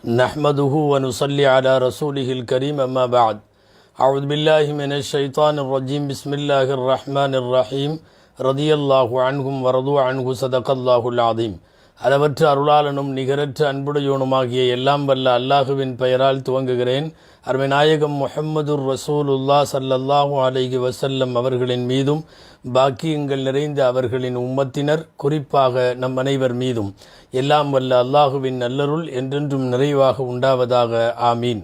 نحمده ونصلي على رسوله الكريم أما بعد أعوذ بالله من الشيطان الرجيم بسم الله الرحمن الرحيم رضي الله عنهم ورضوا عنه صدق الله العظيم அளவற்ற அருளாளனும் நிகரற்ற அன்புடையோனுமாகிய எல்லாம் வல்ல அல்லாஹுவின் பெயரால் துவங்குகிறேன். அருமை நாயகம் முஹம்மதுர் ரசூலுல்லாஹ் ஸல்லல்லாஹு அலைஹி வஸல்லம் அவர்களின் மீதும் பாக்கியங்கள் நிறைந்த அவர்களின் உம்மத்தினர் குறிப்பாக நம் அனைவர் மீதும் எல்லாம் வல்ல அல்லாஹுவின் நல்லருள் என்றென்றும் நிறைவாக உண்டாவதாக. ஆமீன்.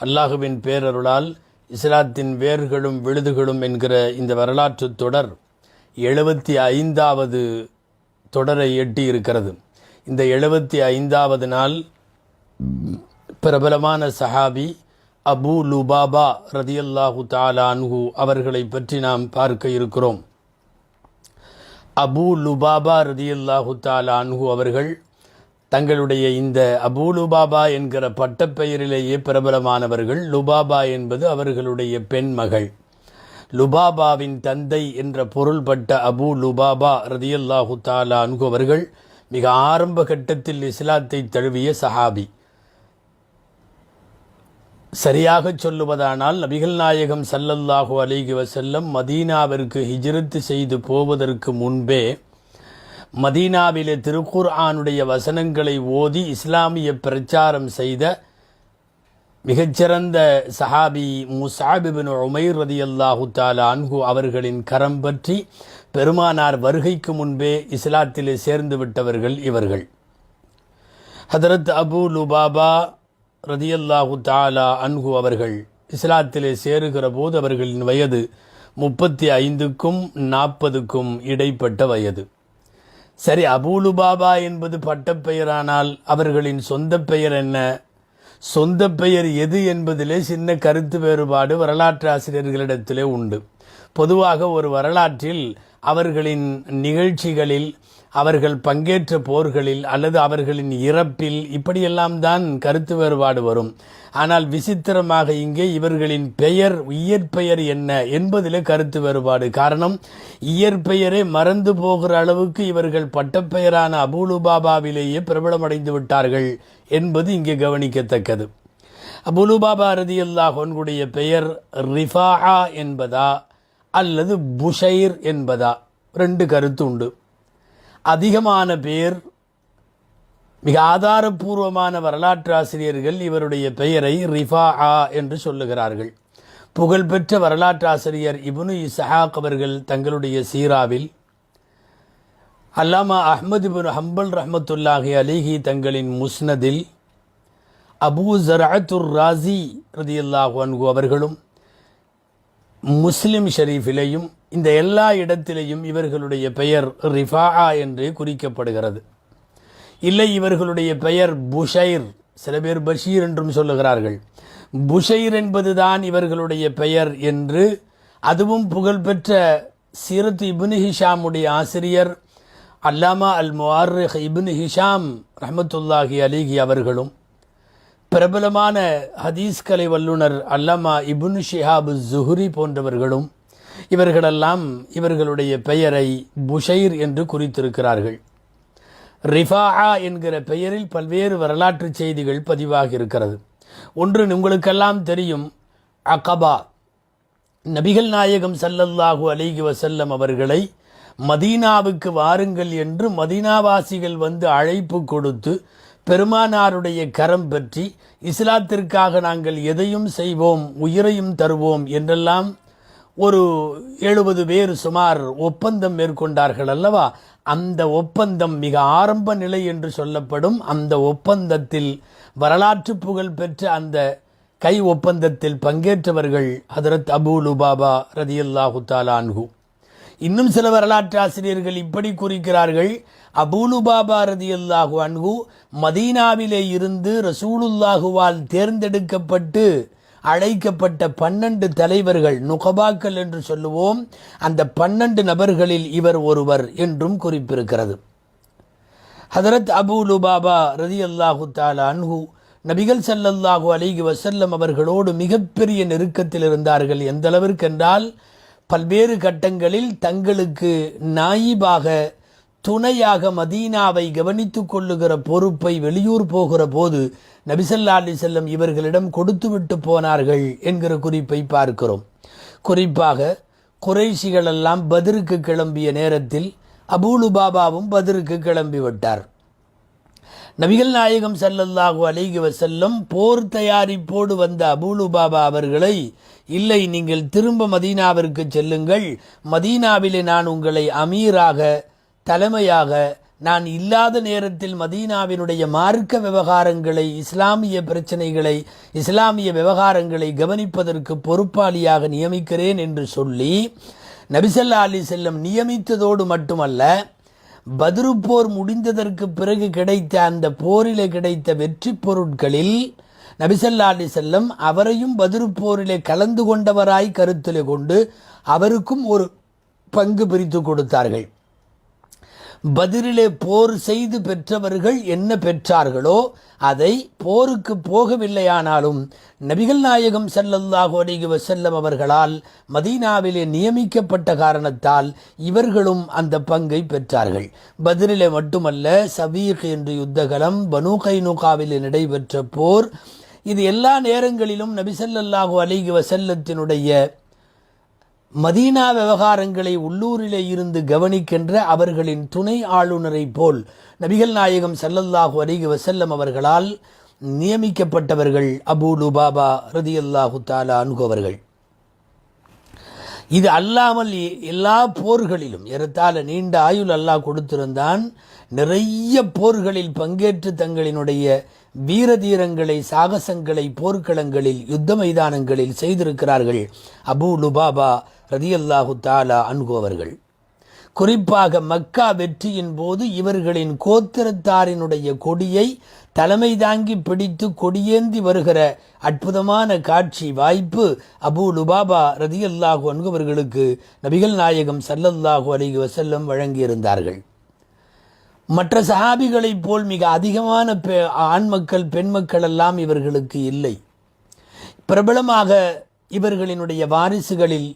அல்லாஹுவின் பேரருளால் இஸ்லாத்தின் வேர்களும் விழுதுகளும் என்கிற இந்த வரலாற்று தொடர் 75வது தொடரை எட்டி இருக்கிறது. இந்த 75வது நாள் பிரபலமான சஹாபி அபூ லுபாபா ரதியல்லாஹு தஆலா அன்ஹு அவர்களை பற்றி நாம் பார்க்க இருக்கிறோம். அபூ லுபாபா ரதியல்லாஹு தஆலா அன்ஹு அவர்கள் தங்களுடைய இந்த அபூ லுபாபா என்கிற பட்டப்பெயரிலேயே பிரபலமானவர்கள். லுபாபா என்பது அவர்களுடைய பெண் மகள். லுபாபாவின் தந்தை என்ற பொருள்பட்ட அபூ லுபாபா ரதியல்லாஹு தஆலா அன்ஹு அவர்கள் மிக ஆரம்ப கட்டத்தில் இஸ்லாத்தை தழுவிய சஹாபி. சரியாக சொல்லுவதானால் நபிகள் நாயகம் ஸல்லல்லாஹு அலைஹி வஸல்லம் மதீனாவிற்கு ஹிஜ்ரத் செய்து போவதற்கு முன்பே மதீனாவிலே திருக்குர்ஆனுடைய வசனங்களை ஓதி இஸ்லாமிய பிரச்சாரம் செய்த மிகச்சிறந்த சஹாபி முஸ்அப் இப்னு உமைர் ரதியல்லாஹு தஆலா அன்ஹு அவர்களின் கரம் பற்றி பெருமானார் வருகைக்கு முன்பே இஸ்லாத்திலே சேர்ந்து விட்டவர்கள் இவர்கள். ஹதரத் அபூ லுபாபா ரதியல்லாஹு தஆலா அன்ஹு அவர்கள் இஸ்லாத்திலே சேருகிற போது அவர்களின் வயது 35க்கும் 40க்கும் இடைப்பட்ட வயது. சரி, அபூ லுபாபா என்பது பட்டப்பெயரானால் அவர்களின் சொந்த பெயர் என்ன, சொந்த பெயர் எது என்பதிலே சின்ன கருத்து வேறுபாடு வரலாற்று ஆசிரியர்களிடத்திலே உண்டு. பொதுவாக ஒரு வரலாற்றில் அவர்களின் நிகழ்ச்சிகளில், அவர்கள் பங்கேற்ற போர்களில் அல்லது அவர்களின் இறப்பில் இப்படியெல்லாம் தான் கருத்து வேறுபாடு வரும். ஆனால் விசித்திரமாக இங்கே இவர்களின் பெயர், இயற்பெயர் என்ன என்பதிலே கருத்து வேறுபாடு. காரணம், இயற்பெயரே மறந்து போகிற அளவுக்கு இவர்கள் பட்டப்பெயரான அபூ லுபாபாவிலேயே பிரபலமடைந்து விட்டார்கள் என்பது இங்கே கவனிக்கத்தக்கது. அபூ லுபாபா ரதியல்லாஹு அன்ஹுடைய பெயர் ரிஃபாஆ என்பதா அல்லது புஷைர் என்பதா, ரெண்டு கருத்து உண்டு. அதிகமான பேர், மிக ஆதாரபூர்வமான வரலாற்று ஆசிரியர்கள் இவருடைய பெயரை ரிஃபாஆ என்று சொல்லுகிறார்கள். புகழ்பெற்ற வரலாற்று ஆசிரியர் இப்னு இஸ்ஹாக் அவர்கள் தங்களுடைய சீராவில், அல்லாமா அஹ்மது இப்னு ஹம்பல் ரஹ்மத்துல்லாஹி அலைஹி தங்களின் முஸ்னதில், அபூ ஸர்அத்துர் ராஸி ரதியல்லாஹு அன்ஹு அவர்களும் முஸ்லிம் ஷரீஃபிலேயும் இந்த எல்லா இடத்திலேயும் இவர்களுடைய பெயர் ரிஃபாஆ என்று குறிக்கப்படுகிறது. இல்லை, இவர்களுடைய பெயர் புஷைர், சில பேர் பஷீர் என்றும் சொல்லுகிறார்கள். புஷைர் என்பதுதான் இவர்களுடைய பெயர் என்று அதுவும் புகழ்பெற்ற சீரத் இப்னு ஹிஷாமுடைய ஆசிரியர் அல்லாமா அல் முஅர்ரிக் இப்னு ஹிஷாம் ரஹ்மத்துல்லாஹி அலைஹி அவர்களும், பிரபலமான ஹதீஸ் கலை வல்லுனர் அல்லாமா இப்னு ஷிஹாப் ஸுஹ்ரி போன்றவர்களும் இவர்களெல்லாம் இவர்களுடைய பெயரை புஷைர் என்று குறித்திருக்கிறார்கள். ரிஃபாஆ என்கிற பெயரில் பல்வேறு வரலாற்று செய்திகள் பதிவாகி இருக்கிறது. ஒன்று உங்களுக்கெல்லாம் தெரியும், அகபா, நபிகள் நாயகம் ஸல்லல்லாஹு அலைஹி வஸல்லம் அவர்களை மதீனாவுக்கு வாருங்கள் என்று மதீனாவாசிகள் வந்து அழைப்பு கொடுத்து பெருமானாருடைய கரம் பற்றி இஸ்லாத்திற்காக நாங்கள் எதையும் செய்வோம், உயிரையும் தருவோம் என்றெல்லாம் ஒரு 70 பேர் சுமார் ஒப்பந்தம் மேற்கொண்டார்கள் அல்லவா. அந்த ஒப்பந்தம் மிக ஆரம்ப நிலை என்று சொல்லப்படும். அந்த ஒப்பந்தத்தில், வரலாற்று புகழ் பெற்ற அந்த கை ஒப்பந்தத்தில் பங்கேற்றவர்கள் ஹதரத் அபூ லுபாபா ரதியல்லாஹு தஆலா அன்ஹு. இன்னும் சில வரலாற்று ஆசிரியர்கள் இப்படி குறிக்கிறார்கள், அபூ லுபாபா ரதியல்லாஹு அன்ஹு மதீனாவிலே இருந்து ரசூலுல்லாஹுவால் தேர்ந்தெடுக்கப்பட்டு அழைக்கப்பட்ட 12 தலைவர்கள், நுகபாக்கள் என்று சொல்லுவோம், அந்த 12 நபர்களில் இவர் ஒருவர் என்றும் குறிப்பிருக்கிறது. ஹதரத் அபூ லுபாபா ரதியல்லாஹு தஆலா அன்ஹு நபிகள் ஸல்லல்லாஹு அலைஹி வஸல்லம் அவர்களோடு மிகப்பெரிய நெருக்கத்தில் இருந்தார்கள். எந்த அளவிற்கு என்றால், பல்வேறு கட்டங்களில் தங்களுக்கு நாயிபாக, துணையாக மதீனாவை கவனித்துக் கொள்ளுகிற பொறுப்பை வெளியூர் போகிற போது நபிசல்லா அலிசல்லம் இவர்களிடம் கொடுத்துவிட்டு போனார்கள் என்கிற குறிப்பை பார்க்கிறோம். குறிப்பாக குறைஷிகள் எல்லாம் பத்ருக்கு கிளம்பிய நேரத்தில் அபூ லுபாபாவும் பத்ருக்கு கிளம்பி விட்டார். நபிகள் நாயகம் ஸல்லல்லாஹு அலைஹி வஸல்லம் போர் தயாரிப்போடு வந்த அபூ லுபாபா அவர்களை, இல்லை நீங்கள் திரும்ப மதீனாவிற்கு செல்லுங்கள், மதீனாவிலே நான் உங்களை அமீராக தலைமையாக நான் இல்லாத நேரத்தில் மதீனாவினுடைய மார்க்க விவகாரங்களை, இஸ்லாமிய பிரச்சனைகளை, இஸ்லாமிய விவகாரங்களை கவனிப்பதற்கு பொறுப்பாளியாக நியமிக்கிறேன் என்று சொல்லி நபிசல்லா அலிசல்லம் நியமித்ததோடு மட்டுமல்ல, பத்ரு போர் முடிந்ததற்கு பிறகு கிடைத்த அந்த போரிலே கிடைத்த வெற்றி பொருட்களில் நபிசல்லா அலிசல்லம் அவரையும் பத்ரு போரிலே கலந்து கொண்டவராய் கருத்திலே கொண்டு அவருக்கும் ஒரு பங்கு பிரித்து கொடுத்தார்கள். பத்ரிலே போர் செய்து பெற்றவர்கள் என்ன பெற்றார்களோ அதை போருக்கு போகவில்லையானாலும் நபிகள் நாயகம் ஸல்லல்லாஹு அலைஹி வஸல்லம் அவர்களால் மதீனாவிலே நியமிக்கப்பட்ட காரணத்தால் இவர்களும் அந்த பங்கை பெற்றார்கள். பத்ரிலே மட்டுமல்ல, சபீக் என்ற யுத்தகலம், பனூ கைனுகாவிலே நடைபெற்ற போர், இது எல்லா நேரங்களிலும் நபி ஸல்லல்லாஹு அலைஹி வஸல்லத்தினுடைய மதீனா விவகாரங்களை உள்ளூரிலே இருந்து கவனிக்கின்ற அவர்களின் துணை ஆளுநரை போல் நபிகள் நாயகம் ஸல்லல்லாஹு அலைஹி வஸல்லம் அவர்களால் நியமிக்கப்பட்டவர்கள் அபூ லுபாபா ரலியல்லாஹு தஆலா அன்ஹு அவர்கள். இது அல்லாமல் எல்லா போர்களிலும் ஏறத்தாழ நீண்ட ஆயுள் அல்லாஹ் கொடுத்திருந்தான். நிறைய போர்களில் பங்கேற்று தங்களினுடைய வீரதீரங்களை, சாகசங்களை போர்க்களங்களில், யுத்த மைதானங்களில் செய்திருக்கிறார்கள் அபூ லுபாபா ரலியல்லாஹு தஆலா அன்ஹு அவர்கள். குறிப்பாக மக்கா வெற்றியின் போது இவர்களின் கோத்திரத்தாரினுடைய கொடியை தலைமை தாங்கி பிடித்து கொடியேந்தி வருகிற அற்புதமான காட்சி வாய்ப்பு அபூ லுபாபா ரலியல்லாஹு அன்ஹு அவர்களுக்கு நபிகள் நாயகம் ஸல்லல்லாஹு அலைஹி வஸல்லம் வழங்கியிருந்தார்கள். மற்ற சஹாபிகளைப் போல் மிக அதிகமான ஆண் மக்கள், பெண் மக்கள் எல்லாம் இவர்களுக்கு இல்லை. பிரபலமாக இவர்களினுடைய வாரிசுகளில்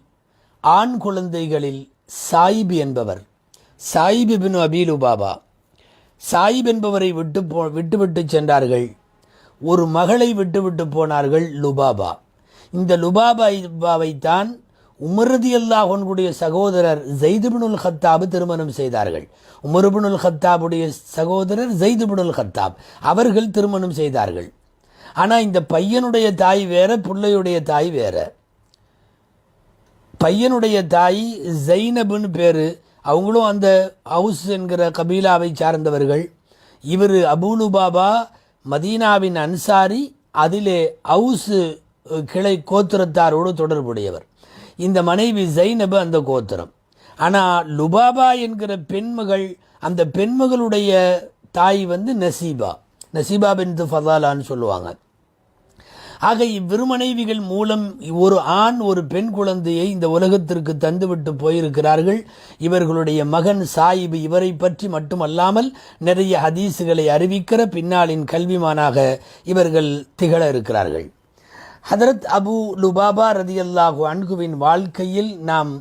ஆண் குழந்தைகளில் சாயிப் என்பவர், சாயிப் இப்னு அபீ லுபாபா, சாயிப் என்பவரை விட்டுவிட்டு சென்றார்கள். ஒரு மகளை விட்டுவிட்டு போனார்கள், லுபாபா. இந்த லுபாபாவைத்தான் உமர் ரலியல்லாஹு அன்ஹுடைய சகோதரர் ஸைத் இப்னுல் கத்தாப் திருமணம் செய்தார்கள். உமர் இப்னுல் கத்தாபுடைய சகோதரர் ஸைத் இப்னுல் கத்தாப் அவர்கள் திருமணம் செய்தார்கள். ஆனால் இந்த பையனுடைய தாய் வேற, பிள்ளையுடைய தாய் வேற. பையனுடைய தாய் ஜைனப்னு பேர், அவங்களும் அந்த ஹவுஸ் என்கிற கபீலாவை சார்ந்தவர்கள். இவர் அபூ லுபாபா மதீனாவின் அன்சாரி, அதிலே ஹவுஸ் கிளை கோத்திரத்தாரோடு தொடர்புடையவர். இந்த மனைவி ஜைனப் அந்த கோத்திரம். ஆனால் லுபாபா என்கிற பெண்மகள், அந்த பெண்மகளுடைய தாய் நசீபா, நசீபா பின்த் ஃபதாலான்னு சொல்லுவாங்க. ஆக இவ்விரு மனைவிகள் மூலம் ஒரு ஆண் ஒரு பெண் குழந்தையை இந்த உலகத்திற்கு தந்துவிட்டு போயிருக்கிறார்கள். இவர்களுடைய மகன் சாயிப் இவரை பற்றி மட்டுமல்லாமல் நிறைய ஹதீஸுகளை அறிவிக்கிற பின்னாளின் கல்விமானாக இவர்கள் திகழ இருக்கிறார்கள். ஹதரத் அபூ லுபாபா ரலியல்லாஹு அன்ஹுவின் வாழ்க்கையில் நாம்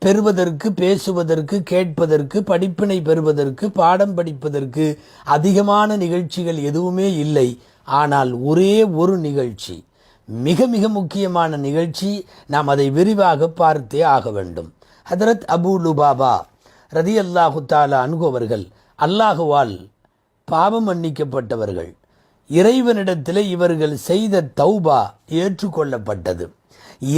பெறுவதற்கு, பேசுவதற்கு, கேட்பதற்கு, படிப்பினை பெறுவதற்கு, பாடம் படிப்பதற்கு அதிகமான நிகழ்ச்சிகள் எதுவுமே இல்லை. ஆனால் ஒரே ஒரு நிகழ்ச்சி, மிக மிக முக்கியமான நிகழ்ச்சி, நாம் அதை விரிவாக பார்த்தே ஆக வேண்டும். ஹதரத் அபூ லுபாபா ரலியல்லாஹு தஆலா அன்ஹு அவர்கள் அல்லாஹுவால் பாவம் மன்னிக்கப்பட்டவர்கள். இறைவனிடத்தில் இவர்கள் செய்த தௌபா ஏற்றுக்கொள்ளப்பட்டது.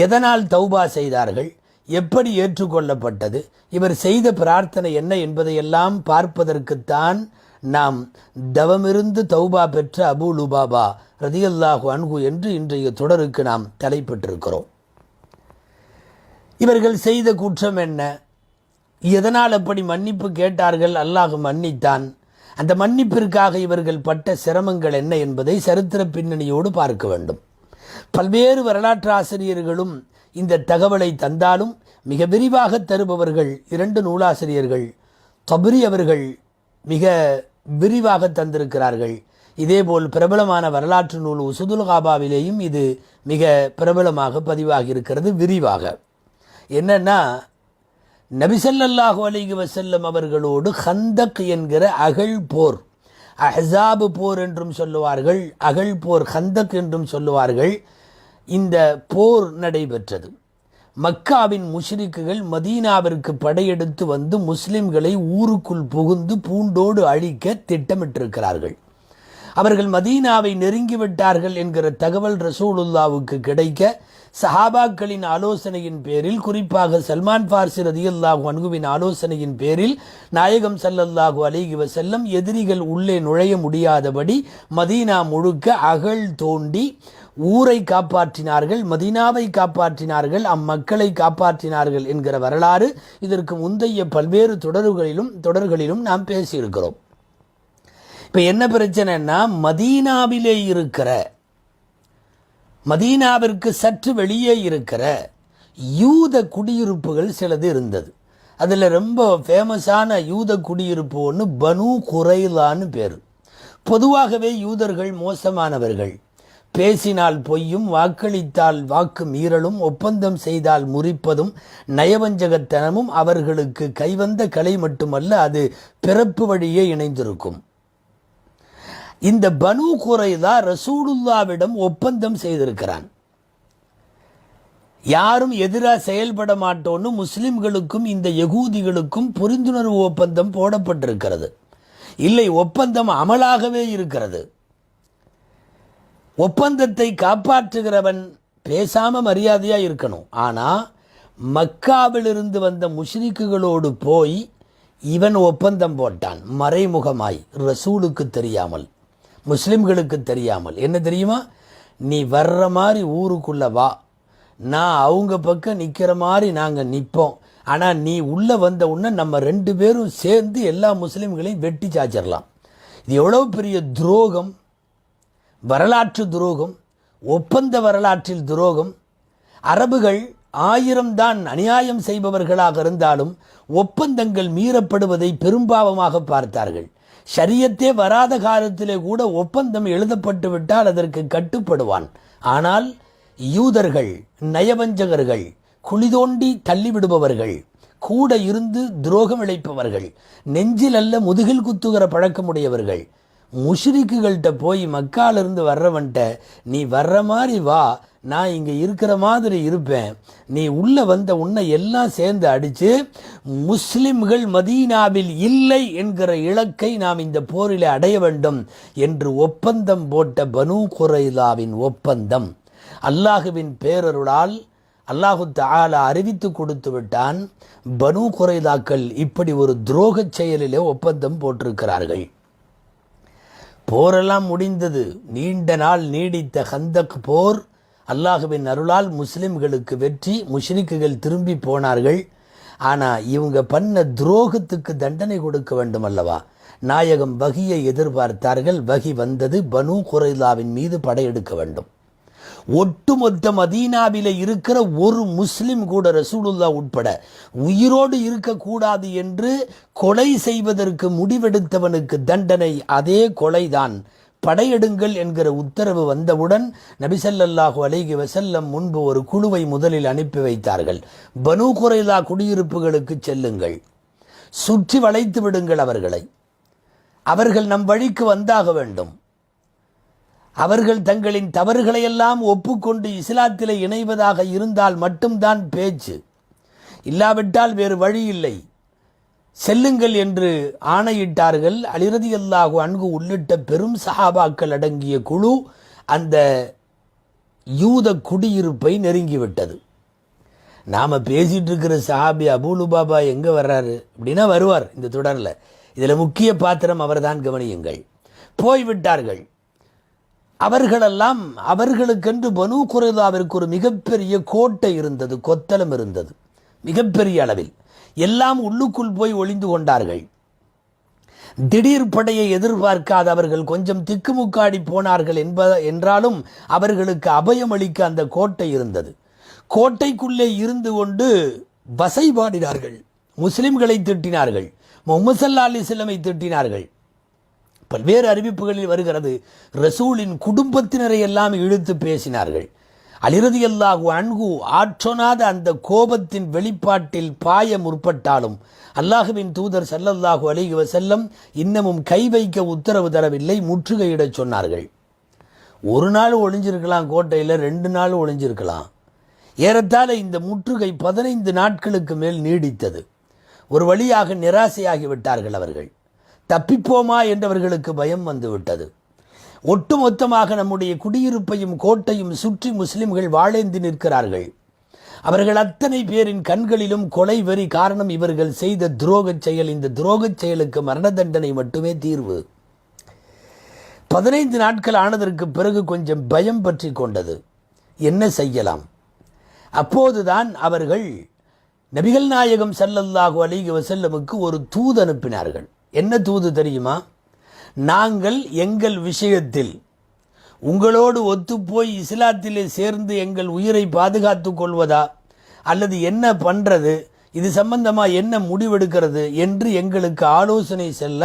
எதனால் தௌபா செய்தார்கள், எப்படி ஏற்றுக்கொள்ளப்பட்டது, இவர் செய்த பிரார்த்தனை என்ன என்பதையெல்லாம் பார்ப்பதற்குத்தான் நாம் தவமிருந்து தௌபா பெற்ற அபூ லுபாபா ரலியல்லாஹு அன்ஹு என்று இன்றைய தொடருக்கு நாம் தலைப்பட்டிருக்கிறோம். இவர்கள் செய்த குற்றம் என்ன, எதனால் அப்படி மன்னிப்பு கேட்டார்கள், அல்லாஹ் மன்னித்தான், அந்த மன்னிப்பிற்காக இவர்கள் பட்ட சிரமங்கள் என்ன என்பதை சரித்திர பின்னணியோடு பார்க்க வேண்டும். பல்வேறு வரலாற்று ஆசிரியர்களும் இந்த தகவலை தந்தாலும் மிக விரிவாக தருபவர்கள் இரண்டு நூலாசிரியர்கள். தபரி அவர்கள் மிக விரிவாக தந்திருக்கிறார்கள். இதேபோல் பிரபலமான வரலாற்று நூல் உசுதுல் காபாவிலேயும் இது மிக பிரபலமாக பதிவாகி இருக்கிறது விரிவாக. என்னன்னா, நபிசல்லாஹு அலைஹி வஸல்லம் அவர்களோடு ஹந்தக் என்கிற அகழ் போர், அஹ்ஸாபு போர் என்றும் சொல்லுவார்கள், அகழ் போர் ஹந்தக் என்றும் சொல்லுவார்கள். இந்த போர் நடைபெற்றது. மக்காவின் முஷ்ரிக்குகள் மதீனாவிற்கு படையெடுத்து வந்து முஸ்லிம்களை ஊருக்குள் புகுந்து பூண்டோடு அழிக்க திட்டமிட்டிருக்கிறார்கள். அவர்கள் மதீனாவை நெருங்கிவிட்டார்கள் என்கிற தகவல் ரசூலுல்லாவுக்கு கிடைக்க சஹாபாக்களின் ஆலோசனையின் பேரில், குறிப்பாக சல்மான் ஃபார்சி ரலியல்லாஹு அன்ஹுவின் ஆலோசனையின் பேரில் நாயகம் ஸல்லல்லாஹு அலைஹி வஸல்லம் எதிரிகள் உள்ளே நுழைய முடியாதபடி மதீனா முழுக்க அகழ் தோண்டி ஊரை காப்பாற்றினார்கள், மதீனாவை காப்பாற்றினார்கள், அம்மக்களை காப்பாற்றினார்கள் என்கிற வரலாறு இதற்கு முந்தைய பல்வேறு தொடர்களிலும் நாம் பேசியிருக்கிறோம். இப்போ என்ன பிரச்சனைன்னா, மதீனாவிலே இருக்கிற, மதீனாவிற்கு சற்று வெளியே இருக்கிற யூத குடியிருப்புகள் சிலது இருந்தது. அதில் ரொம்ப ஃபேமஸான யூத குடியிருப்பு ஒன்று பனு குரைலான்னு பேர். பொதுவாகவே யூதர்கள் மோசமானவர்கள். பேசினால் பொய்யும், வாக்களித்தால் வாக்கு மீறலும், ஒப்பந்தம் செய்தால் முறிப்பதும், நயவஞ்சகத்தனமும் அவர்களுக்கு கைவந்த கலை மட்டுமல்ல, அது பிறப்பு வழியே இணைந்திருக்கும். இந்த பனு குரைலா ரசூலுல்லாவிடம் ஒப்பந்தம் செய்திருக்கிறான். யாரும் எதிராக செயல்பட மாட்டோன்னு முஸ்லிம்களுக்கும் இந்த யகூதிகளுக்கும் புரிந்துணர்வு ஒப்பந்தம் போடப்பட்டிருக்கிறது. இல்லை, ஒப்பந்தம் அமலாகவே இருக்கிறது. ஒப்பந்தத்தை காப்பாற்றுகிறவன் பேசாம மரியாதையா இருக்கணும். ஆனா மக்காவிலிருந்து வந்த முஷ்ரிக்குகளோடு போய் இவன் ஒப்பந்தம் போட்டான், மறைமுகமாய், ரசூலுக்கு தெரியாமல், முஸ்லிம்களுக்கு தெரியாமல். என்ன தெரியுமா? நீ வர்ற மாதிரி ஊருக்குள்ள வா, நான் அவங்க பக்கம் நிற்கிற மாதிரி நாங்கள் நிற்போம். ஆனால் நீ உள்ளே வந்த உடனே நம்ம 2 பேரும் சேர்ந்து எல்லா முஸ்லிம்களையும் வெட்டி சாச்சிடலாம். இது எவ்வளோ பெரிய துரோகம், வரலாற்று துரோகம், ஒப்பந்த வரலாற்றில் துரோகம். அரபுகள் 1000 தான் அநியாயம் செய்பவர்களாக இருந்தாலும் ஒப்பந்தங்கள் மீறப்படுவதை பெரும்பாவமாக பார்த்தார்கள். ஷரியத்தே வராத காலத்திலே கூட ஒப்பந்தம் எழுதப்பட்டு விட்டால் அதற்கு கட்டுப்படுவான். ஆனால் யூதர்கள் நயவஞ்சகர்கள், குளிதோண்டி தள்ளிவிடுபவர்கள், கூட இருந்து துரோகம் இழைப்பவர்கள், நெஞ்சில் அல்ல முதுகில் குத்துகிற பழக்கமுடையவர்கள். முஷ்ரிக்குகள்கிட்ட போய் மக்காலிருந்து வர்றவன்ட்ட நீ வர்ற மாதிரி வா, நான் இங்கே இருக்கிற மாதிரி இருப்பேன், நீ உள்ளே வந்த உன்னை எல்லாம் சேர்ந்து அடித்து முஸ்லிம்கள் மதீனாவில் இல்லை என்கிற இலக்கை நாம் இந்த போரில் அடைய வேண்டும் என்று ஒப்பந்தம் போட்ட பனு குரைலாவின் ஒப்பந்தம் அல்லாஹுவின் பேரருளால் அல்லாஹு தஆலா அறிவித்து கொடுத்து விட்டான். பனு குரைலாக்கள் இப்படி ஒரு துரோக செயலிலே ஒப்பந்தம் போட்டிருக்கிறார்கள். போரெல்லாம் முடிந்தது. நீண்ட நாள் நீடித்த ஹந்தக் போர், அல்லாஹுவின் அருளால் முஸ்லிம்களுக்கு வெற்றி, முஷ்ரிக்குகள் திரும்பி போனார்கள். ஆனால் இவங்க பண்ண துரோகத்துக்கு தண்டனை கொடுக்க வேண்டும் அல்லவா? நாயகம் வகியை எதிர்பார்த்தார்கள். வகி வந்தது. பனு குரைலாவின் மீது படையெடுக்க வேண்டும். ஒட்டுமொத்த மதீனாவிலே இருக்கிற ஒரு முஸ்லிம் கூட ரசூலுல்லா உட்பட உயிரோடு இருக்கக்கூடாது என்று கொலை செய்வதற்கு முடிவெடுத்தவனுக்கு தண்டனை அதே கொலைதான். படையெடுங்கள் என்கிற உத்தரவு வந்தவுடன் நபி ஸல்லல்லாஹு அலைஹி வஸல்லம் முன்பு ஒரு குழுவை முதலில் அனுப்பி வைத்தார்கள். பனு குரைலா குடியிருப்புகளுக்கு செல்லுங்கள், சுற்றி வளைத்து விடுங்கள் அவர்களை. அவர்கள் நம் வழிக்கு வந்தாக வேண்டும். அவர்கள் தங்களின் தவறுகளையெல்லாம் ஒப்புக்கொண்டு இஸ்லாத்திலே இணைவதாக இருந்தால் மட்டும்தான் பேச்சு, இல்லாவிட்டால் வேறு வழி இல்லை. செல்லுங்கள் என்று ஆணையிட்டார்கள். அலி ரலியல்லாஹு அன்ஹு உள்ளிட்ட பெரும் சஹாபாக்கள் அடங்கிய குழு அந்த யூத குடியிருப்பை நெருங்கிவிட்டது. நாம் பேசிகிட்டு இருக்கிற சஹாபி அபூ லுபாபா எங்கே வர்றாரு அப்படின்னா வருவார் இந்த தொடரில். இதில் முக்கிய பாத்திரம் அவர்தான், கவனியுங்கள். போய்விட்டார்கள். அவர்களெல்லாம் அவர்களுக்கென்று பனு குரைலாவிற்கு ஒரு மிகப்பெரிய கோட்டை இருந்தது, கொத்தளம் இருந்தது மிகப்பெரிய அளவில். எல்லாம் உள்ளுக்குள் போய் ஒளிந்து கொண்டார்கள். திடீர் படையை எதிர்பார்க்காத அவர்கள் கொஞ்சம் திக்குமுக்காடி போனார்கள் என்றாலும் அவர்களுக்கு அபயம் அளிக்க அந்த கோட்டை இருந்தது. கோட்டைக்குள்ளே இருந்து கொண்டு வசைபாடினார்கள், முஸ்லிம்களை திட்டினார்கள், முஹம்மது ஸல்லல்லாஹு அலைஹி வஸல்லம் திட்டினார்கள். பல்வேறு அறிவிப்புகளில் வருகிறது, ரசூலின் குடும்பத்தினரை எல்லாம் இழுத்து பேசினார்கள். அலி ரலியல்லாஹு அன்ஹு ஆற்றொணாத அந்த கோபத்தின் வெளிப்பாட்டில் பாய முற்பட்டாலும் அல்லாஹுவின் தூதர் ஸல்லல்லாஹு அலைஹி வஸல்லம் இன்னமும் கை வைக்க உத்தரவு தரவில்லை, முற்றுகையிடச் சொன்னார்கள். ஒரு நாள் ஒளிஞ்சிருக்கலாம், கோட்டையில் 2 நாள் ஒளிஞ்சிருக்கலாம். ஏறத்தாழ இந்த முற்றுகை 15 நாட்களுக்கு மேல் நீடித்தது. ஒரு வழியாக நிராசையாகி விட்டார்கள் அவர்கள். தப்பிப்போமா என்றவர்களுக்கு பயம் வந்துவிட்டது. ஒட்டுமொத்தமாக நம்முடைய குடியிருப்பையும் கோட்டையும் சுற்றி முஸ்லிம்கள் வாழேந்தி நிற்கிறார்கள். அவர்கள் அத்தனை பேரின் கண்களிலும் கொலை வெறி. காரணம், இவர்கள் செய்த துரோகச் செயல். இந்த துரோகச் செயலுக்கு மரண தண்டனை மட்டுமே தீர்வு. 15 நாட்கள் ஆனதற்கு பிறகு கொஞ்சம் பயம் பற்றி கொண்டது. என்ன செய்யலாம்? அப்போதுதான் அவர்கள் நபிகள் நாயகம் ஸல்லல்லாஹு அலைஹி வஸல்லமுக்கு ஒரு தூது அனுப்பினார்கள். என்ன தூது தெரியுமா? நாங்கள் எங்கள் விஷயத்தில் உங்களோடு ஒத்துப்போய் இஸ்லாத்திலே சேர்ந்து எங்கள் உயிரை பாதுகாத்து கொள்வதா அல்லது என்ன பண்ணுறது, இது சம்பந்தமாக என்ன முடிவெடுக்கிறது என்று எங்களுக்கு ஆலோசனை செல்ல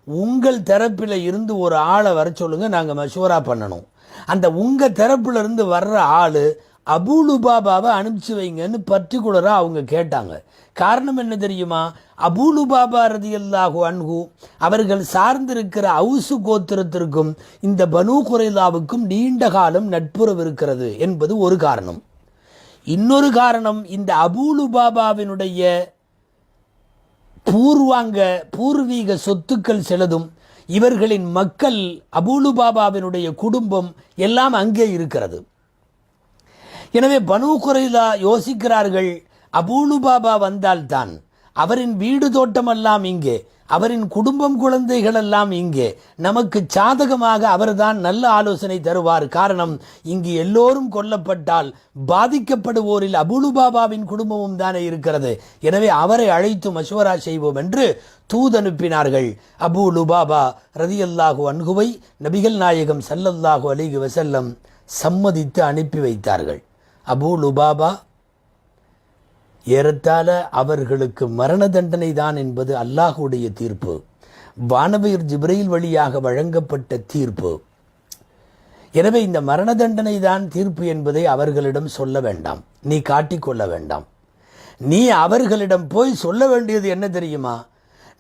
உங்கள் தரப்பில் இருந்து ஒரு ஆளை வர சொல்லுங்கள், நாங்கள் மஷூரா பண்ணணும். அந்த உங்கள் தரப்பில் இருந்து வர்ற ஆள் அபூ லுபாபாவை அனுப்பிச்சு வைங்கன்னு பர்டிகுலராக அவங்க கேட்டாங்க. காரணம் என்ன தெரியுமா? அபூ லுபாபா ரலியல்லாஹு அன்ஹு அவர்கள் சார்ந்திருக்கிற அவுசு கோத்திரத்திற்கும் இந்த பனூ குறைலாவுக்கும் நீண்ட காலம் நட்புறவு இருக்கிறது என்பது ஒரு காரணம். இன்னொரு காரணம், இந்த அபூ லுபாபாவினுடைய பூர்வீக சொத்துக்கள் சிலதும் இவர்களின் மக்கள் அபூ லுபாபாவினுடைய குடும்பம் எல்லாம் அங்கே இருக்கிறது. எனவே பனூ குறைலா யோசிக்கிறார்கள், அபூ லுபாபா வந்தால்தான் அவரின் வீடு தோட்டமெல்லாம் இங்கே, அவரின் குடும்பம் குழந்தைகள் எல்லாம் இங்கே, நமக்கு சாதகமாக அவர்தான் நல்ல ஆலோசனை தருவார். காரணம், இங்கு எல்லோரும் கொல்லப்பட்டால் பாதிக்கப்படுவோரில் அபூ லுபாபாவின் குடும்பமும் தானே இருக்கிறது. எனவே அவரை அழைத்து மஷூரா செய்வோம் என்று தூதனுப்பினார்கள். அபூ லுபாபா ரலியல்லாஹு அன்ஹுவை நபிகள் நாயகம் ஸல்லல்லாஹு அலைஹி வஸல்லம் சம்மதித்து அனுப்பி வைத்தார்கள். அபூ லுபாபா ஏறத்தாழ அவர்களுக்கு மரண தண்டனை தான் என்பது அல்லாஹுடைய தீர்ப்பு, வானவீர் ஜிப்ரீல் வழியாக வழங்கப்பட்ட தீர்ப்பு. எனவே இந்த மரண தண்டனை தான் தீர்ப்பு என்பதை அவர்களிடம் சொல்ல வேண்டாம், நீ காட்டிக்கொள்ள வேண்டாம். நீ அவர்களிடம் போய் சொல்ல வேண்டியது என்ன தெரியுமா?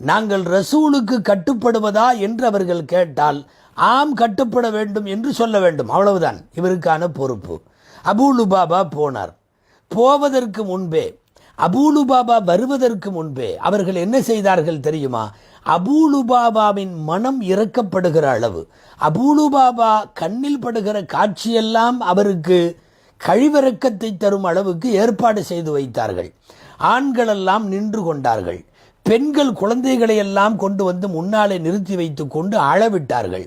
நாங்கள் ரசூலுக்கு கட்டுப்படுவதா என்று அவர்கள் கேட்டால் ஆம் கட்டுப்பட வேண்டும் என்று சொல்ல வேண்டும். அவ்வளவுதான் இவருக்கான பொறுப்பு. அபூ லுபாபா போனார். போவதற்கு முன்பே, அபூ லுபாபா வருவதற்கு முன்பே அவர்கள் என்ன செய்தார்கள் தெரியுமா? அபூ லுபாபாவின் மனம் இறக்கப்படுகிற அளவு, அபூ லுபாபா கண்ணில் படுகிற காட்சியெல்லாம் அவருக்கு கழிவிறக்கத்தை தரும் அளவுக்கு ஏற்பாடு செய்து வைத்தார்கள். ஆண்களெல்லாம் நின்று கொண்டார்கள். பெண்கள் குழந்தைகளை எல்லாம் கொண்டு வந்து முன்னாலே நிறுத்தி வைத்து கொண்டு அழவிட்டார்கள்.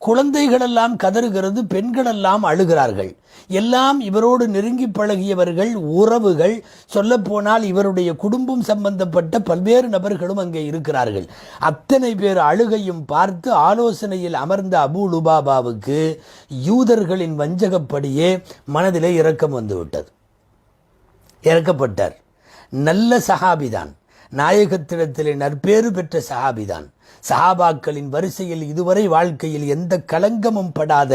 குழந்தைகளெல்லாம் கதறுகிறது, பெண்களெல்லாம் அழுகிறார்கள். எல்லாம் இவரோடு நெருங்கி பழகியவர்கள், உறவுகள், சொல்லப்போனால் இவருடைய குடும்பம் சம்பந்தப்பட்ட பல்வேறு நபர்களும் அங்கே இருக்கிறார்கள். அத்தனை பேர் அழுகையும் பார்த்து ஆலோசனையில் அமர்ந்த அபூ லுபாபாவுக்கு யூதர்களின் வஞ்சகப்படியே மனதிலே இரக்கம் வந்துவிட்டது. இறக்கப்பட்டார். நல்ல சஹாபிதான், நாயகத்திடத்திலே நற்பேறு பெற்ற சஹாபிதான். சஹாபாக்களின் வரிசையில் இதுவரை வாழ்க்கையில் எந்த களங்கமும் படாத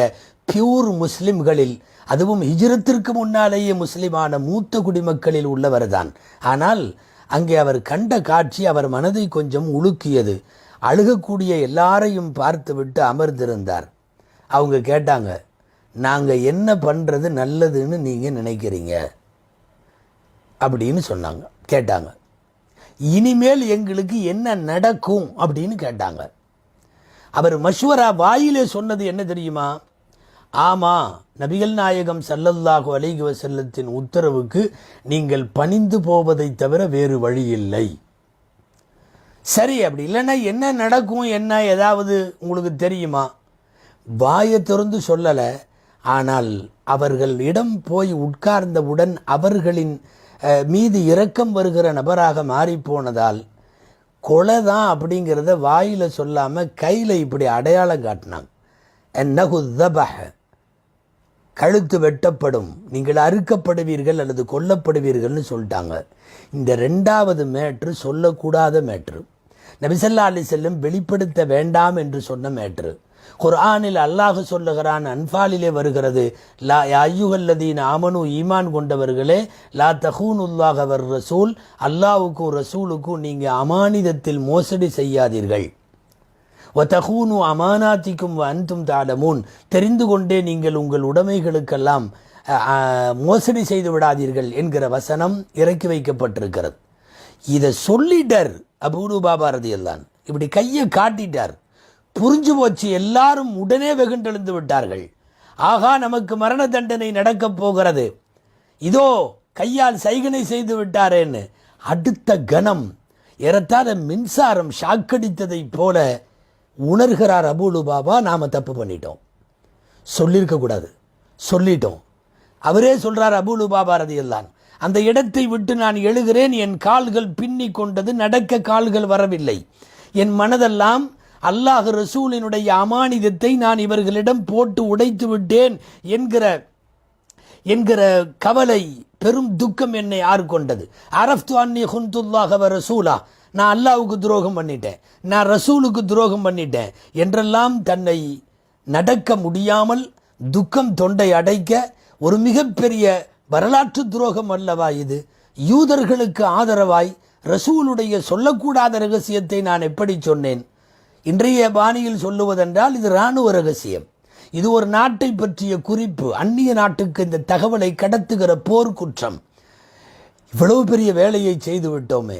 பியூர் முஸ்லிம்களில், அதுவும் ஹிஜ்ரத்திற்கு முன்னாலேயே முஸ்லிமான மூத்த குடிமக்களில் உள்ளவர்தான். ஆனால் அங்கே அவர் கண்ட காட்சி அவர் மனதை கொஞ்சம் உலுக்கியது. அழுகக்கூடிய எல்லாரையும் பார்த்துவிட்டு அமர்ந்திருந்தார். அவங்க கேட்டாங்க, நாங்கள் என்ன பண்ணுறது நல்லதுன்னு நீங்கள் நினைக்கிறீங்க அப்படின்னு சொன்னாங்க. கேட்டாங்க, இனிமேல் எங்களுக்கு என்ன நடக்கும் அப்படின்னு கேட்டாங்க. அவர் மஷ்வரா வாயிலே சொன்னது என்ன தெரியுமா? ஆமா, நபிகள் நாயகம் ஸல்லல்லாஹு அலைஹி வஸல்லத்தின் உத்தரவுக்கு நீங்கள் பணிந்து போவதை தவிர வேறு வழி இல்லை. சரி, அப்படி இல்லைன்னா என்ன நடக்கும், என்ன ஏதாவது உங்களுக்கு தெரியுமா? வாயை திறந்து சொல்லலை. ஆனால் அவர்களிடம் போய் உட்கார்ந்தவுடன் அவர்களின் மீது இரக்கம் வருகிற நபராக மாறிப்போனதால் கொலை தான் அப்படிங்கிறத வாயில் சொல்லாமல் கையில் இப்படி அடையாளம் காட்டினாங்க. என்னஹு தபஹ, கழுத்து வெட்டப்படும், நீங்கள் அறுக்கப்படுவீர்கள் அல்லது கொல்லப்படுவீர்கள்னு சொல்லிட்டாங்க. இந்த 2வது மேட்ரு சொல்லக்கூடாத மேட்ரு, நபி ஸல்லல்லாஹு அலைஹி வஸல்லம் வெளிப்படுத்த வேண்டாம் என்று சொன்ன மேட்ரு. குர்ஆனில் அல்லாஹ் சொல்லுகிறான், அன்பாலிலே வருகிறது, லா ஐயுகல்லதீன் ஆமனு ஈமான் கொண்டவர்களே, லா தஹூனுல்லாஹ வர் ரசூல், அல்லாஹ்வுக்கும் ரசூலுக்கும் நீங்கள் அமானிதத்தில் மோசடி செய்யாதீர்கள். வதஹூனு அமானாத்திக்கும் அன்தும் தாலமூன், தெரிந்து கொண்டே நீங்கள் உங்கள் உடைமைகளுக்கெல்லாம் மோசடி செய்து விடாதீர்கள் என்கிற வசனம் இறக்கி வைக்கப்பட்டிருக்கிறது. இதை சொல்லிட்டார் அபூ லுபாபா ரலியல்லாஹு அன்ஹு, இப்படி கையை காட்டிட்டார். புரிஞ்சு போச்சு. எல்லாரும் உடனே வெகுண்டெழுந்து விட்டார்கள். ஆகா, நமக்கு மரண தண்டனை நடக்கப் போகிறது, இதோ கையால் சைகனை செய்து விட்டாரேன்னு. அடுத்த கணம் ஏறத்தாழ மின்சாரம் ஷாக்கடித்ததை போல உணர்கிறார் அபூ லுபாபா, நாம தப்பு பண்ணிட்டோம், சொல்லியிருக்கக்கூடாது, சொல்லிட்டோம். அவரே சொல்றார் அபூ லுபாபா ரலியல்லாஹு அன்ஹு, அந்த இடத்தை விட்டு நான் எழுகிறேன், என் கால்கள் பின்னி கொண்டது, நடக்க கால்கள் வரவில்லை, என் மனதெல்லாம் அல்லாஹ் ரசூலினுடைய அமானிதத்தை நான் இவர்களிடம் போட்டு உடைத்து விட்டேன் என்கிற கவலை, பெரும் துக்கம் என்னை ஆட்கொண்டது. அரஃப்து அன்னி குன்துல்லாஹ வ ரசூலா, நான் அல்லாஹ்வுக்கு துரோகம் பண்ணிட்டேன், நான் ரசூலுக்கு துரோகம் பண்ணிட்டேன் என்றெல்லாம் தன்னை நடக்க முடியாமல் துக்கம் தொண்டை அடைக்க, ஒரு மிகப்பெரிய வரலாற்று துரோகம் அல்லவா இது? யூதர்களுக்கு ஆதரவாய் ரசூலுடைய சொல்லக்கூடாத ரகசியத்தை நான் எப்படி சொன்னேன்? இன்றைய பாணியில் சொல்லுவதென்றால் இது இராணுவ ரகசியம், இது ஒரு நாட்டை பற்றிய குறிப்பு, அந்நிய நாட்டுக்கு இந்த தகவலை கடத்துகிற போர்க்குற்றம். இவ்வளவு பெரிய வேலையை செய்து விட்டோமே.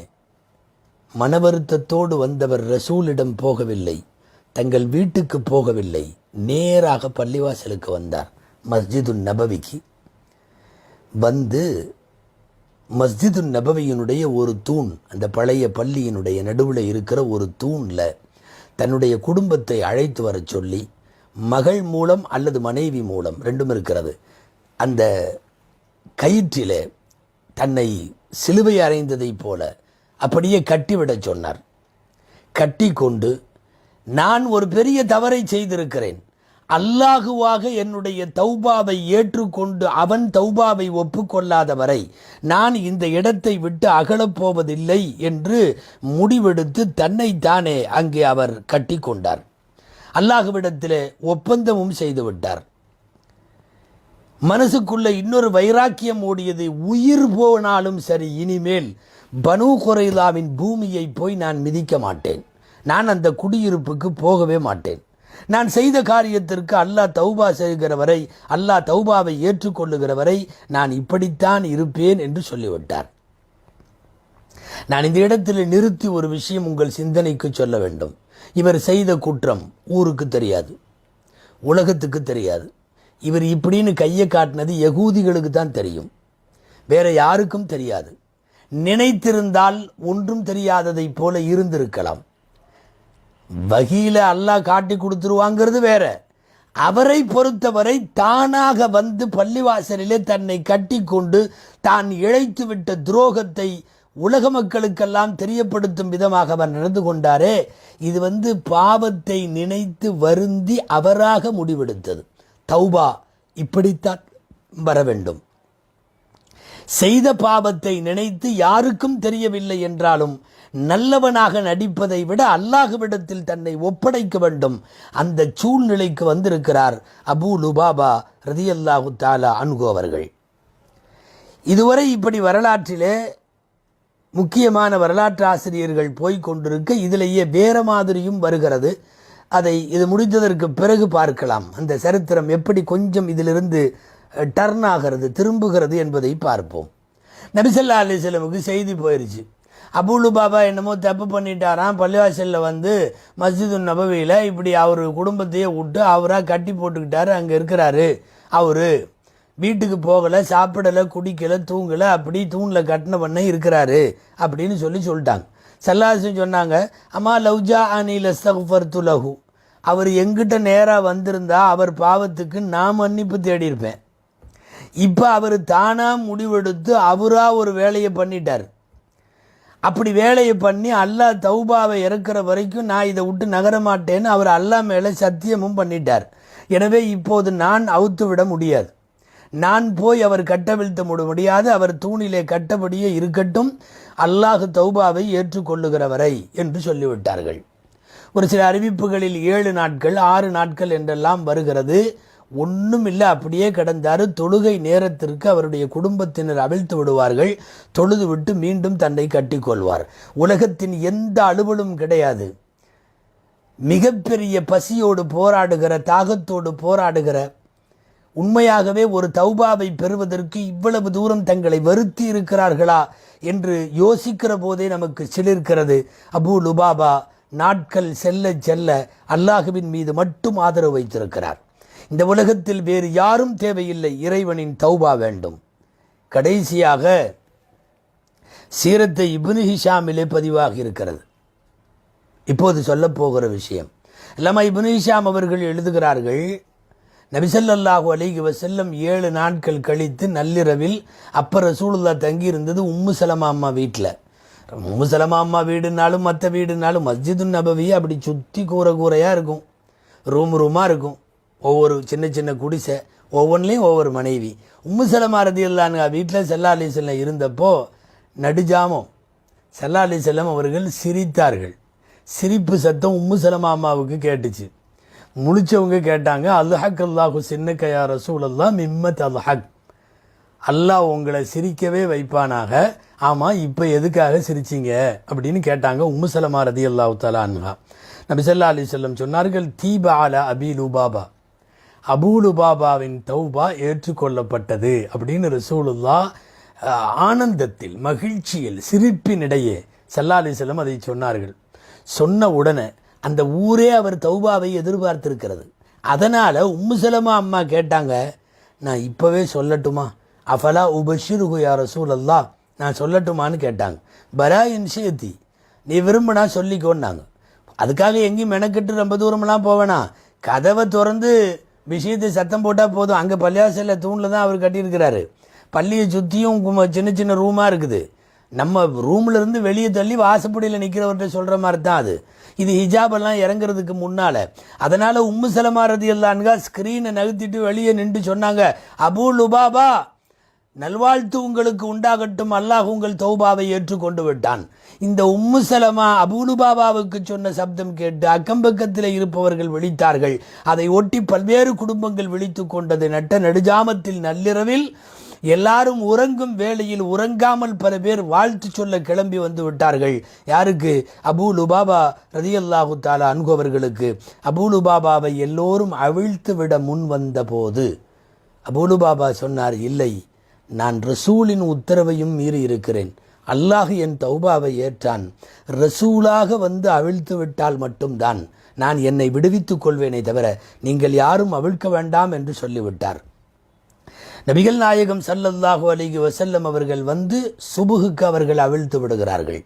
மனவருத்தத்தோடு வந்தவர் ரசூலிடம் போகவில்லை, தங்கள் வீட்டுக்கு போகவில்லை, நேராக பள்ளிவாசலுக்கு வந்தார். மஸ்ஜிது நபவிக்கு வந்து மஸ்ஜிது நபவியினுடைய ஒரு தூண், அந்த பழைய பள்ளியினுடைய நடுவில் இருக்கிற ஒரு தூணில் தன்னுடைய குடும்பத்தை அழைத்து வர சொல்லி, மகள் மூலம் அல்லது மனைவி மூலம் ரெண்டும் இருக்கிறது, அந்த கயிற்றிலே தன்னை சிலுவை அறைந்ததை போல அப்படியே கட்டிவிட சொன்னார். கட்டி கொண்டு, நான் ஒரு பெரிய தவறை செய்திருக்கிறேன், அல்லாஹுவாக என்னுடைய தௌபாவை ஏற்றுக்கொண்டு அவன் தௌபாவை ஒப்புக்கொள்ளாத வரை நான் இந்த இடத்தை விட்டு அகலப்போவதில்லை என்று முடிவெடுத்து தன்னைத்தானே அங்கே அவர் கட்டி கொண்டார். அல்லாஹுவிடத்திலே ஒப்பந்தமும் செய்து விட்டார். மனசுக்குள்ள இன்னொரு வைராக்கியம் ஓடியது, உயிர் போனாலும் சரி, இனிமேல் பனூ குறைலாவின் பூமியை போய் நான் மிதிக்க மாட்டேன், நான் அந்த குடியிருப்புக்கு போகவே மாட்டேன், நான் செய்த காரியத்திற்கு அல்லாஹ் தௌபா செய்கிற வரை, அல்லாஹ் தௌபாவை ஏற்றுக்கொள்ளுகிற வரை நான் இப்படித்தான் இருப்பேன் என்று சொல்லிவிட்டார். நான் இந்த இடத்தில் நிறுத்தி ஒரு விஷயம் உங்கள் சிந்தனைக்கு சொல்ல வேண்டும். இவர் செய்த குற்றம் ஊருக்கு தெரியாது, உலகத்துக்கு தெரியாது. இவர் இப்படின்னு கையை காட்டினது யகூதிகளுக்கு தான் தெரியும், வேற யாருக்கும் தெரியாது. நினைத்திருந்தால் ஒன்றும் தெரியாததை போல இருந்திருக்கலாம். வகியில அல்லாஹ் காட்டி கொடுத்துருவாங்கிறது வேற. அவரை பொறுத்தவரை தானாக வந்து பள்ளிவாசலிலே தன்னை கட்டி கொண்டு தான் இழைத்து விட்ட துரோகத்தை உலக மக்களுக்கெல்லாம் தெரியப்படுத்தும் விதமாக அவர் நடந்து கொண்டாரே, இது பாவத்தை நினைத்து வருந்தி அவராக முடிவெடுத்தது. தௌபா இப்படித்தான் வர வேண்டும். செய்த பாவத்தை நினைத்து யாருக்கும் தெரியவில்லை என்றாலும் நல்லவனாக நடிப்பதை விட அல்லாஹ்விடத்தில் தன்னை ஒப்படைக்க வேண்டும். அந்த சூழ்நிலைக்கு வந்திருக்கிறார் அபூ லுபாபா ரலியல்லாஹு தஆலா அன்ஹு அவர்கள். இதுவரை இப்படி வரலாற்றிலே முக்கியமான வரலாற்று ஆசிரியர்கள் போய்கொண்டிருக்க, இதிலேயே வேற மாதிரியும் வருகிறது. அதை இது முடிந்ததற்கு பிறகு பார்க்கலாம். அந்த சரித்திரம் எப்படி கொஞ்சம் இதிலிருந்து டர்ன் ஆகிறது, திரும்புகிறது என்பதை பார்ப்போம். நபி ஸல்லல்லாஹு அலைஹி வஸல்லமுக்கு செய்தி போயிருச்சு, அபூ லுபாபா என்னமோ தப்பு பண்ணிட்டாராம், பள்ளிவாசலில் மஸ்ஜிது நபவியில் இப்படி அவர் குடும்பத்தையே விட்டு அவராக கட்டி போட்டுக்கிட்டாரு, அங்கே இருக்கிறாரு, அவர் வீட்டுக்கு போகலை, சாப்பிடலை, குடிக்கலை, தூங்கலை, அப்படி தூணில் கட்டின பண்ண இருக்கிறாரு அப்படின்னு சொல்லிட்டாங்க. ஸல்லல்லாஹு சொன்னாங்க, அம்மா லவ்ஜா அனில் அஸ்தக்ஃபர்து லஹு, அவர் எங்கிட்ட நேராக வந்திருந்தா அவர் பாவத்துக்கு நான் மன்னிப்பு தேடியிருப்பேன். இப்போ அவர் தானாக முடிவெடுத்து அவராக ஒரு வேலையை பண்ணிட்டார். அப்படி வேலையை பண்ணி அல்லாஹ் தௌபாவை இறக்குற வரைக்கும் நான் இதை விட்டு நகர மாட்டேன்னு அவர் அல்லாஹ் மேலே சத்தியமும் பண்ணிட்டார். எனவே இப்போது நான் அவுத்து விட முடியாது, நான் போய் அவர் கட்டவிழ்த்த முடியாது, அவர் தூணிலே கட்டபடியே இருக்கட்டும், அல்லாஹ் தௌபாவை ஏற்றுக்கொள்ளுகிற வரை என்று சொல்லிவிட்டார்கள். ஒரு சில அறிவிப்புகளில் 7 நாட்கள் 6 நாட்கள் என்றெல்லாம் வருகிறது. ஒன்றும் இல்லை, அப்படியே கிடந்தார். தொழுகை நேரத்திற்கு அவருடைய குடும்பத்தினர் அவிழ்த்து விடுவார்கள். தொழுது விட்டு மீண்டும் தன்னை கட்டிக்கொள்வார். உலகத்தின் எந்த அலுவலும் கிடையாது. மிகப்பெரிய பசியோடு போராடுகிற, தாகத்தோடு போராடுகிற, உண்மையாகவே ஒரு தௌபாவை பெறுவதற்கு இவ்வளவு தூரம் தங்களை வருத்தி இருக்கிறார்களா என்று யோசிக்கிற போதே நமக்கு சிலிர்க்கிறது. அபூ லுபாபா நாட்கள் செல்ல செல்ல அல்லாஹுவின் மீது மட்டும் ஆதரவு வைத்திருக்கிறார். இந்த உலகத்தில் வேறு யாரும் தேவையில்லை, இறைவனின் தௌபா வேண்டும். கடைசியாக சீரத்தை இப்னு ஹிஷாமிலே பதிவாகி இருக்கிறது. இப்போது சொல்ல போகிற விஷயம், லமா இப்னு ஹிஷாம் அவர்கள் எழுதுகிறார்கள், நபி ஸல்லல்லாஹு அலைஹி வஸல்லம் 7 நாட்கள் கழித்து நள்ளிரவில் அப்ப ரசூலுல்லாஹ் தங்கியிருந்தது உம்மு சலமா அம்மா வீட்டில். உம்மு சலமா அம்மா வீடுனாலும் மற்ற வீடுனாலும் மஸ்ஜிது நபவி அப்படி சுற்றி கூரையாக இருக்கும், ரூமாக இருக்கும். ஒவ்வொரு சின்ன சின்ன குடிசை, ஒவ்வொன்றிலையும் ஒவ்வொரு மனைவி. உம்மு சலமா ரலியல்லாஹு அன்ஹா வீட்டில் ஸல்லல்லாஹு அலைஹி வஸல்லம் இருந்தப்போ நடுஜாமம் ஸல்லல்லாஹு அலைஹி வஸல்லம் அவர்கள் சிரித்தார்கள். சிரிப்பு சத்தம் உம்மு சலமா அம்மாவுக்கு கேட்டுச்சு. முழிச்சவங்க கேட்டாங்க, அல்ஹக் அல்லாஹு சின்னக யா ரசூலல்லாஹ் மிம்மத் அல்ஹக், அல்லாஹ் உங்களை சிரிக்கவே வைப்பானாக. ஆமாம், இப்போ எதுக்காக சிரிச்சிங்க அப்படின்னு கேட்டாங்க உம்மு சலமா ரலியல்லாஹு தஆலா அன்ஹா. நபி ஸல்லல்லாஹு அலைஹி வஸல்லம் சொன்னார்கள், தீப அலா அபீ லுபாபா, அபூ லுபாபாவின் தௌபா ஏற்றுக்கொள்ளப்பட்டது அப்படின்னு ரசூலுல்லாஹ் ஆனந்தத்தில், மகிழ்ச்சியில், சிரிப்பினிடையே ஸல்லல்லாஹு அலைஹி வஸல்லம் அதை சொன்னார்கள். சொன்ன உடனே அந்த ஊரே அவர் தௌபாவை எதிர்பார்த்திருக்கிறது. அதனால் உம்மு சலமா அம்மா கேட்டாங்க, நான் இப்போவே சொல்லட்டுமா, அஃபலா உபஷிருஹு யா ரசூலல்லாஹ், நான் சொல்லட்டுமான்னு கேட்டாங்க. பரா இன் ஷிஅதி, நீ விரும்பினா சொல்லிக்கோன்னாங்க. அதுக்காக எங்கேயும் மெனக்கெட்டு ரொம்ப தூரமெல்லாம் போவேனா, கதவை திறந்து விஷயத்தை சத்தம் போட்டால் போதும். அங்கே பள்ளியாசலில் தூணில் தான் அவர் கட்டியிருக்கிறாரு. பள்ளியை சுற்றியும் சின்ன சின்ன ரூமாக இருக்குது. நம்ம ரூமில் இருந்து வெளியே தள்ளி வாசப்படியில் நிற்கிறவர்கிட்ட சொல்கிற மாதிரி தான் அது. இது ஹிஜாபெல்லாம் இறங்குறதுக்கு முன்னால். அதனால் உம்மு சலமா ரலியல்லாஹு அன்ஹா ஸ்க்ரீனை நகர்த்திட்டு வெளியே நின்று சொன்னாங்க, அபூ லுபாபா, நல்வாழ்த்து உங்களுக்கு உண்டாகட்டும், அல்லாஹ் உங்கள் தௌபாவை ஏற்றுக்கொண்டு விட்டான். இந்த உம்மு சலமா அபூ லுபாபாவுக்கு சொன்ன சப்தம் கேட்டு அக்கம்பக்கத்தில் இருப்பவர்கள் விழித்தார்கள். அதை ஒட்டி பல்வேறு குடும்பங்கள் விழித்து கொண்டது. நட்ட நடுஜாமத்தில் நள்ளிரவில் எல்லாரும் உறங்கும் வேளையில் உறங்காமல் பல பேர் வாழ்த்து சொல்ல கிளம்பி வந்து விட்டார்கள். யாருக்கு? அபூ லுபாபா ரலியல்லாஹு தஆலா அன்ஹு அவர்களுக்கு. அபூ லுபாபாவை எல்லோரும் அவிழ்த்து விட முன் வந்த போது அபூ லுபாபா சொன்னார், இல்லை, நான் ரசூலின் உத்தரவையும் மீறி இருக்கிறேன். அல்லாஹ் என் தௌபாவை ஏற்றான். ரசூலாக வந்து அவிழ்த்து விட்டால் மட்டும்தான் நான் என்னை விடுவித்துக் கொள்வேனே தவிர நீங்கள் யாரும் அவிழ்க்க வேண்டாம் என்று சொல்லிவிட்டார். நபிகள் நாயகம் ஸல்லல்லாஹு அலைஹி வஸல்லம் அவர்கள் வந்து சுபுகுக்கு அவர்கள் அவிழ்த்து விடுகிறார்கள்.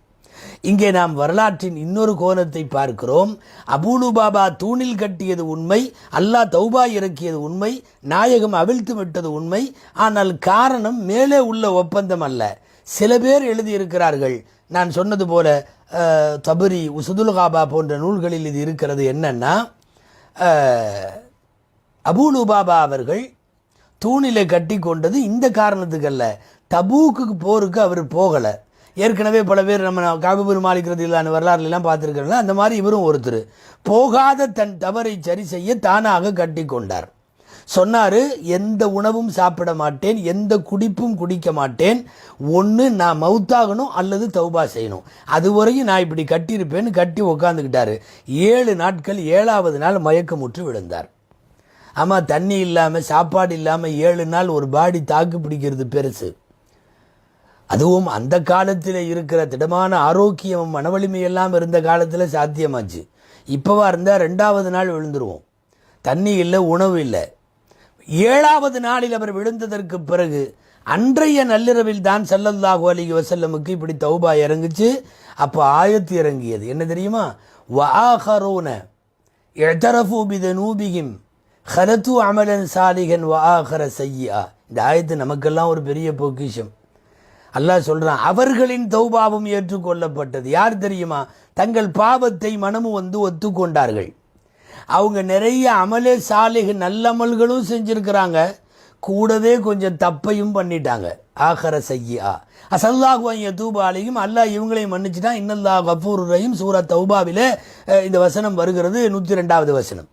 இங்கே நாம் வரலாற்றின் இன்னொரு கோணத்தை பார்க்கிறோம். அபூ லுபாபா தூணில் கட்டியது உண்மை, அல்லாஹ் தௌபா இறக்கியது உண்மை, நாயகம் அவிழ்த்து விட்டது உண்மை. ஆனால் காரணம் மேலே உள்ள ஒப்பந்தம் அல்ல. சில பேர் எழுதியிருக்கிறார்கள், நான் சொன்னது போல தபரி, உசுதுல் காபா போன்ற நூல்களில் இது இருக்கிறது. என்னன்னா, அபூ லுபாபா அவர்கள் தூணிலே கட்டி கொண்டது இந்த காரணத்துக்கு அல்ல, தபூக்கு போருக்கு அவர் போகலை. ஏற்கனவே பல பேர் நம்ம காபு பின் மாலிக் ரலியல்லாஹு அன்ஹு வரலாறுலாம் பார்த்துருக்கிறோம்ல, அந்த மாதிரி இவரும் ஒருத்தர். போகாத தன் தவறை சரி செய்ய தானாக கட்டி கொண்டார். சொன்னார், எந்த உணவும் சாப்பிட மாட்டேன், எந்த குடிப்பும் குடிக்க மாட்டேன், ஒன்று நான் மவுத்தாகணும் அல்லது தௌபா செய்யணும், அதுவரையும் நான் இப்படி கட்டியிருப்பேன்னு கட்டி உக்காந்துக்கிட்டாரு. 7 நாட்கள் 7வது நாள் மயக்கமுற்று விழுந்தார். ஆமாம், தண்ணி இல்லாமல் சாப்பாடு இல்லாமல் 7 நாள் ஒரு பாடி தாக்கு பிடிக்கிறது பெருசு. அதுவும் அந்த காலத்தில் இருக்கிற திடமான ஆரோக்கியம் மனவலிமையெல்லாம் இருந்த காலத்தில் சாத்தியமாச்சு. இப்போவா இருந்தால் 2வது நாள் விழுந்துருவோம். தண்ணி இல்லை, உணவு இல்லை. 7வது நாளில் அவர் விழுந்ததற்கு பிறகு அன்றைய நள்ளிரவில் தான் ஸல்லல்லாஹு அலைஹி வஸல்லமுக்கு இப்படி தௌபா இறங்குச்சு. அப்போ ஆயத்து இறங்கியது. என்ன தெரியுமா? வஆகரூன இஅ்தரஃபு பிதுனூபிஹிம் ஹலத்து அமலன் சாலிஹன் வஆகர சய்யிஆ. இந்த ஆயத்து நமக்கெல்லாம் ஒரு பெரிய பொக்கிஷம். அல்லாஹ் சொல்கிறான், அவர்களின் தௌபாவும் ஏற்றுக்கொள்ளப்பட்டது. யார் தெரியுமா? தங்கள் பாவத்தை மனமு வந்து ஒத்துக்கொண்டார்கள். அவங்க நிறைய அமலே சாலிஹ் நல்லமல்களும் செஞ்சுருக்கிறாங்க, கூடவே கொஞ்சம் தப்பையும் பண்ணிட்டாங்க. ஆஹர செய்யா அசல்லாஹு ஐய தூபாலையும் அல்லாஹ் இவங்களையும் மன்னிச்சுட்டான். இன்னல்லாஹ் கஃபூர் ரஹீம் சூரா தௌபாவிலே இந்த வசனம் வருகிறது, 102வது வசனம்.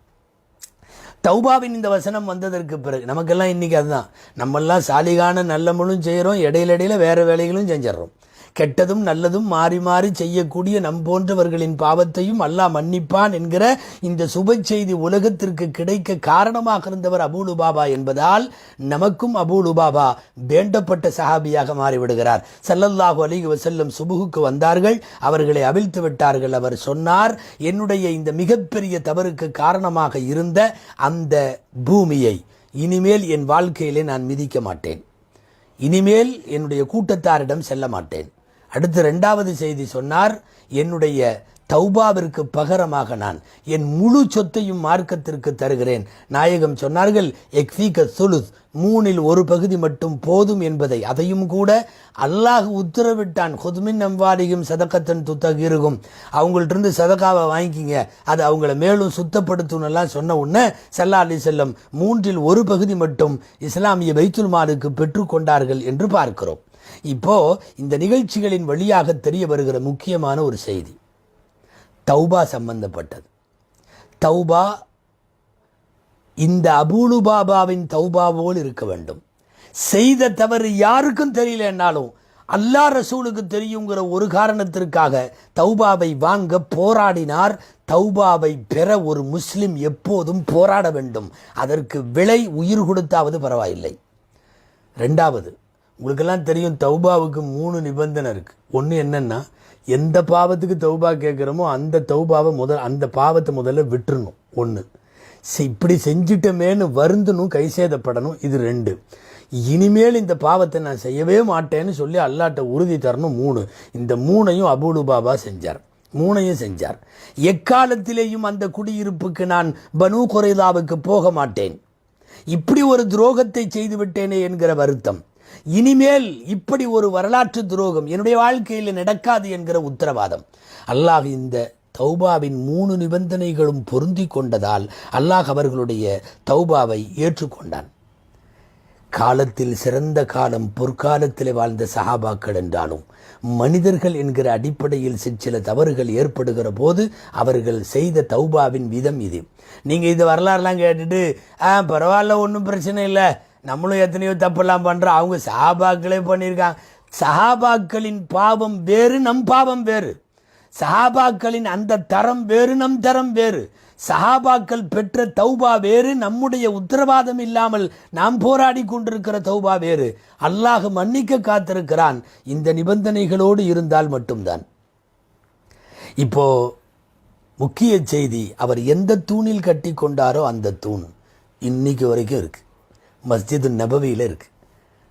தௌபாவின் இந்த வசனம் வந்ததற்கு பிறகு நமக்கெல்லாம் இன்றைக்கி அதுதான், நம்மெல்லாம் சாலிகான நல்லமலும் செய்கிறோம், இடையில வேறு வேலைகளும் செஞ்சிடறோம். கெட்டதும் நல்லதும் மாறி மாறி செய்யக்கூடிய நம் போன்றவர்களின் பாவத்தையும் அல்லாஹ் மன்னிப்பான் என்கிற இந்த சுப செய்தி உலகத்திற்கு கிடைக்க காரணமாக இருந்தவர் அபூ லுபாபா என்பதால் நமக்கும் அபூ லுபாபா வேண்டப்பட்ட சஹாபியாக மாறிவிடுகிறார். ஸல்லல்லாஹு அலைஹி வஸல்லம் சுபுகுக்கு வந்தார்கள், அவர்களை அவிழ்த்து விட்டார்கள். அவர் சொன்னார், என்னுடைய இந்த மிகப்பெரிய தவறுக்கு காரணமாக இருந்த அந்த பூமியை இனிமேல் என் வாழ்க்கையிலே நான் மிதிக்க மாட்டேன், இனிமேல் என்னுடைய கூட்டத்தாரிடம் செல்ல மாட்டேன். அடுத்து 2வது செய்தி சொன்னார், என்னுடைய தௌபாவிற்கு பகரமாக நான் என் முழு சொத்தையும் மார்க்கத்திற்கு தருகிறேன். நாயகம் சொன்னார்கள், எக்ஃபீக சுலுஸ், 3/1 பகுதி மட்டும் போதும் என்பதை, அதையும் கூட அல்லாஹ் உத்தரவிட்டான். ஹுதுமின் அம்வாலியும் சதக்கத்தன் துத்தகிருகும், அவங்கள்ட்ட சதக்காவை வாங்கிக்கிங்க, அது அவங்கள மேலும் சுத்தப்படுத்தும் சொன்ன உடனே ஸல்லல்லாஹு அலைஹி வஸல்லம் 3/1 பகுதி மட்டும் இஸ்லாமிய பைத்துல் மாலுக்கு பெற்றுக்கொண்டார்கள் என்று பார்க்கிறோம். இப்போ இந்த நிகழ்ச்சிகளின் வழியாக தெரிய வருகிற முக்கியமான ஒரு செய்தி தௌபா சம்பந்தப்பட்டது. தௌபா இந்த அபூ லுபாபாவின் தௌபா போல் இருக்க வேண்டும். செய்த தவறு யாருக்கும் தெரியலன்னாலும் அல்லாஹ் ரசூலுக்கு தெரியுங்கிற ஒரு காரணத்திற்காக தௌபாவை வாங்க போராடினார். தௌபாவை பெற ஒரு முஸ்லிம் எப்போதும் போராட வேண்டும். அதற்கு விலை உயிர் கொடுத்தாவது பரவாயில்லை. 2வது, உங்களுக்கெல்லாம் தெரியும் தௌபாவுக்கு 3 நிபந்தனை இருக்குது. ஒன்று என்னென்னா, எந்த பாவத்துக்கு தௌபா கேட்குறோமோ அந்த பாவத்தை முதல்ல விட்டுறணும். 1, இப்படி செஞ்சிட்டமேனு வருந்தணும், கைசேதப்படணும். இது 2, இனிமேல் இந்த பாவத்தை நான் செய்யவே மாட்டேன்னு சொல்லி அல்லாஹ்ட்ட உறுதி தரணும். 3, இந்த 3ஐயும் அபூ லுபாபா செஞ்சார். 3ஐயும் செஞ்சார். எக்காலத்திலேயும் அந்த குடியிருப்புக்கு நான் பனூ குறைலாவுக்கு போக மாட்டேன், இப்படி ஒரு துரோகத்தை செய்து விட்டேனே என்கிற வருத்தம், இனிமேல் இப்படி ஒரு வரலாற்று துரோகம் என்னுடைய வாழ்க்கையில் நடக்காது என்கிற உத்தரவாதம். அல்லாஹ் இந்த தௌபாவின் 3 நிபந்தனைகளும் பொருந்தி கொண்டதால் அல்லாஹ் அவர்களுடைய தௌபாவை ஏற்றுக்கொண்டான். காலத்தில் சிறந்த காலம் பொற்காலத்தில் வாழ்ந்த சஹாபாக்கள் என்றாலும் மனிதர்கள் என்கிற அடிப்படையில் சில தவறுகள் ஏற்படுகிற போது அவர்கள் செய்த தௌபாவின் விதம் இது. நீங்கள் இது வரலாறுலாம் கேட்டுட்டு பரவாயில்ல, ஒன்றும் பிரச்சனை இல்லை, நம்மளும் எத்தனையோ தப்பெல்லாம் பண்ணுறோம், அவங்க சஹாபாக்களே பண்ணியிருக்காங்க. சஹாபாக்களின் பாவம் வேறு, நம் பாவம் வேறு. சஹாபாக்களின் அந்த தரம் வேறு, நம் தரம் வேறு. சஹாபாக்கள் பெற்ற தௌபா வேறு, நம்முடைய உத்தரவாதம் இல்லாமல் நாம் போராடி கொண்டிருக்கிற தௌபா வேறு. அல்லாஹ் மன்னிக்க காத்திருக்கிறான் இந்த நிபந்தனைகளோடு இருந்தால் மட்டும்தான். இப்போ முக்கிய செய்தி, அவர் எந்த தூணில் கட்டி கொண்டாரோ அந்த தூண் இன்னைக்கு வரைக்கும் இருக்கு, மஸ்ஜிது நபவியில் இருக்கு.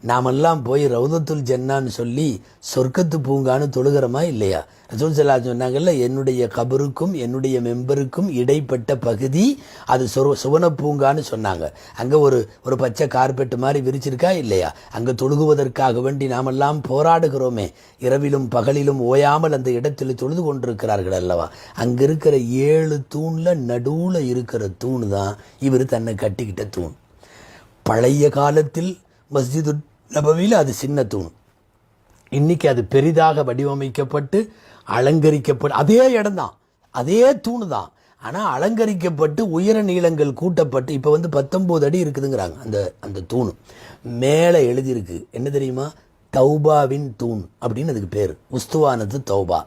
நாமெல்லாம் போய் ரவுதத்துல் ஜன்னான்னு சொல்லி சொர்க்கத்து பூங்கான்னு தொழுகிறோமா இல்லையா? ரசூல் ஸல்லல்லாஹு அலைஹி சொன்னாங்கல்ல, என்னுடைய கபருக்கும் என்னுடைய மெம்பருக்கும் இடைப்பட்ட பகுதி அது சுவன பூங்கான்னு சொன்னாங்க. அங்கே ஒரு பச்சை கார்பெட் மாதிரி விரிச்சிருக்கா இல்லையா? அங்கே தொழுகுவதற்காக வேண்டி நாமெல்லாம் போராடுகிறோமே, இரவிலும் பகலிலும் ஓயாமல் அந்த இடத்தில் தொழுது கொண்டிருக்கிறார்கள் அல்லவா? அங்கே இருக்கிற 7 தூணில் நடுவில் இருக்கிற தூண் தான் இவர் தன்னை கட்டிக்கிட்ட தூண். பழைய காலத்தில் மஸ்ஜிது நபவியில் அது சின்ன தூண், இன்னைக்கு அது பெரிதாக வடிவமைக்கப்பட்டு அலங்கரிக்கப்பட்டு அதே இடம்தான், அதே தூணு தான், ஆனால் அலங்கரிக்கப்பட்டு உயர நீளங்கள் கூட்டப்பட்டு இப்போ 19 அடி இருக்குதுங்கிறாங்க. அந்த தூணு மேலே எழுதியிருக்கு, என்ன தெரியுமா? தௌபாவின் தூண் அப்படின்னு அதுக்கு பேர். உஸ்துவானத்து தௌபா.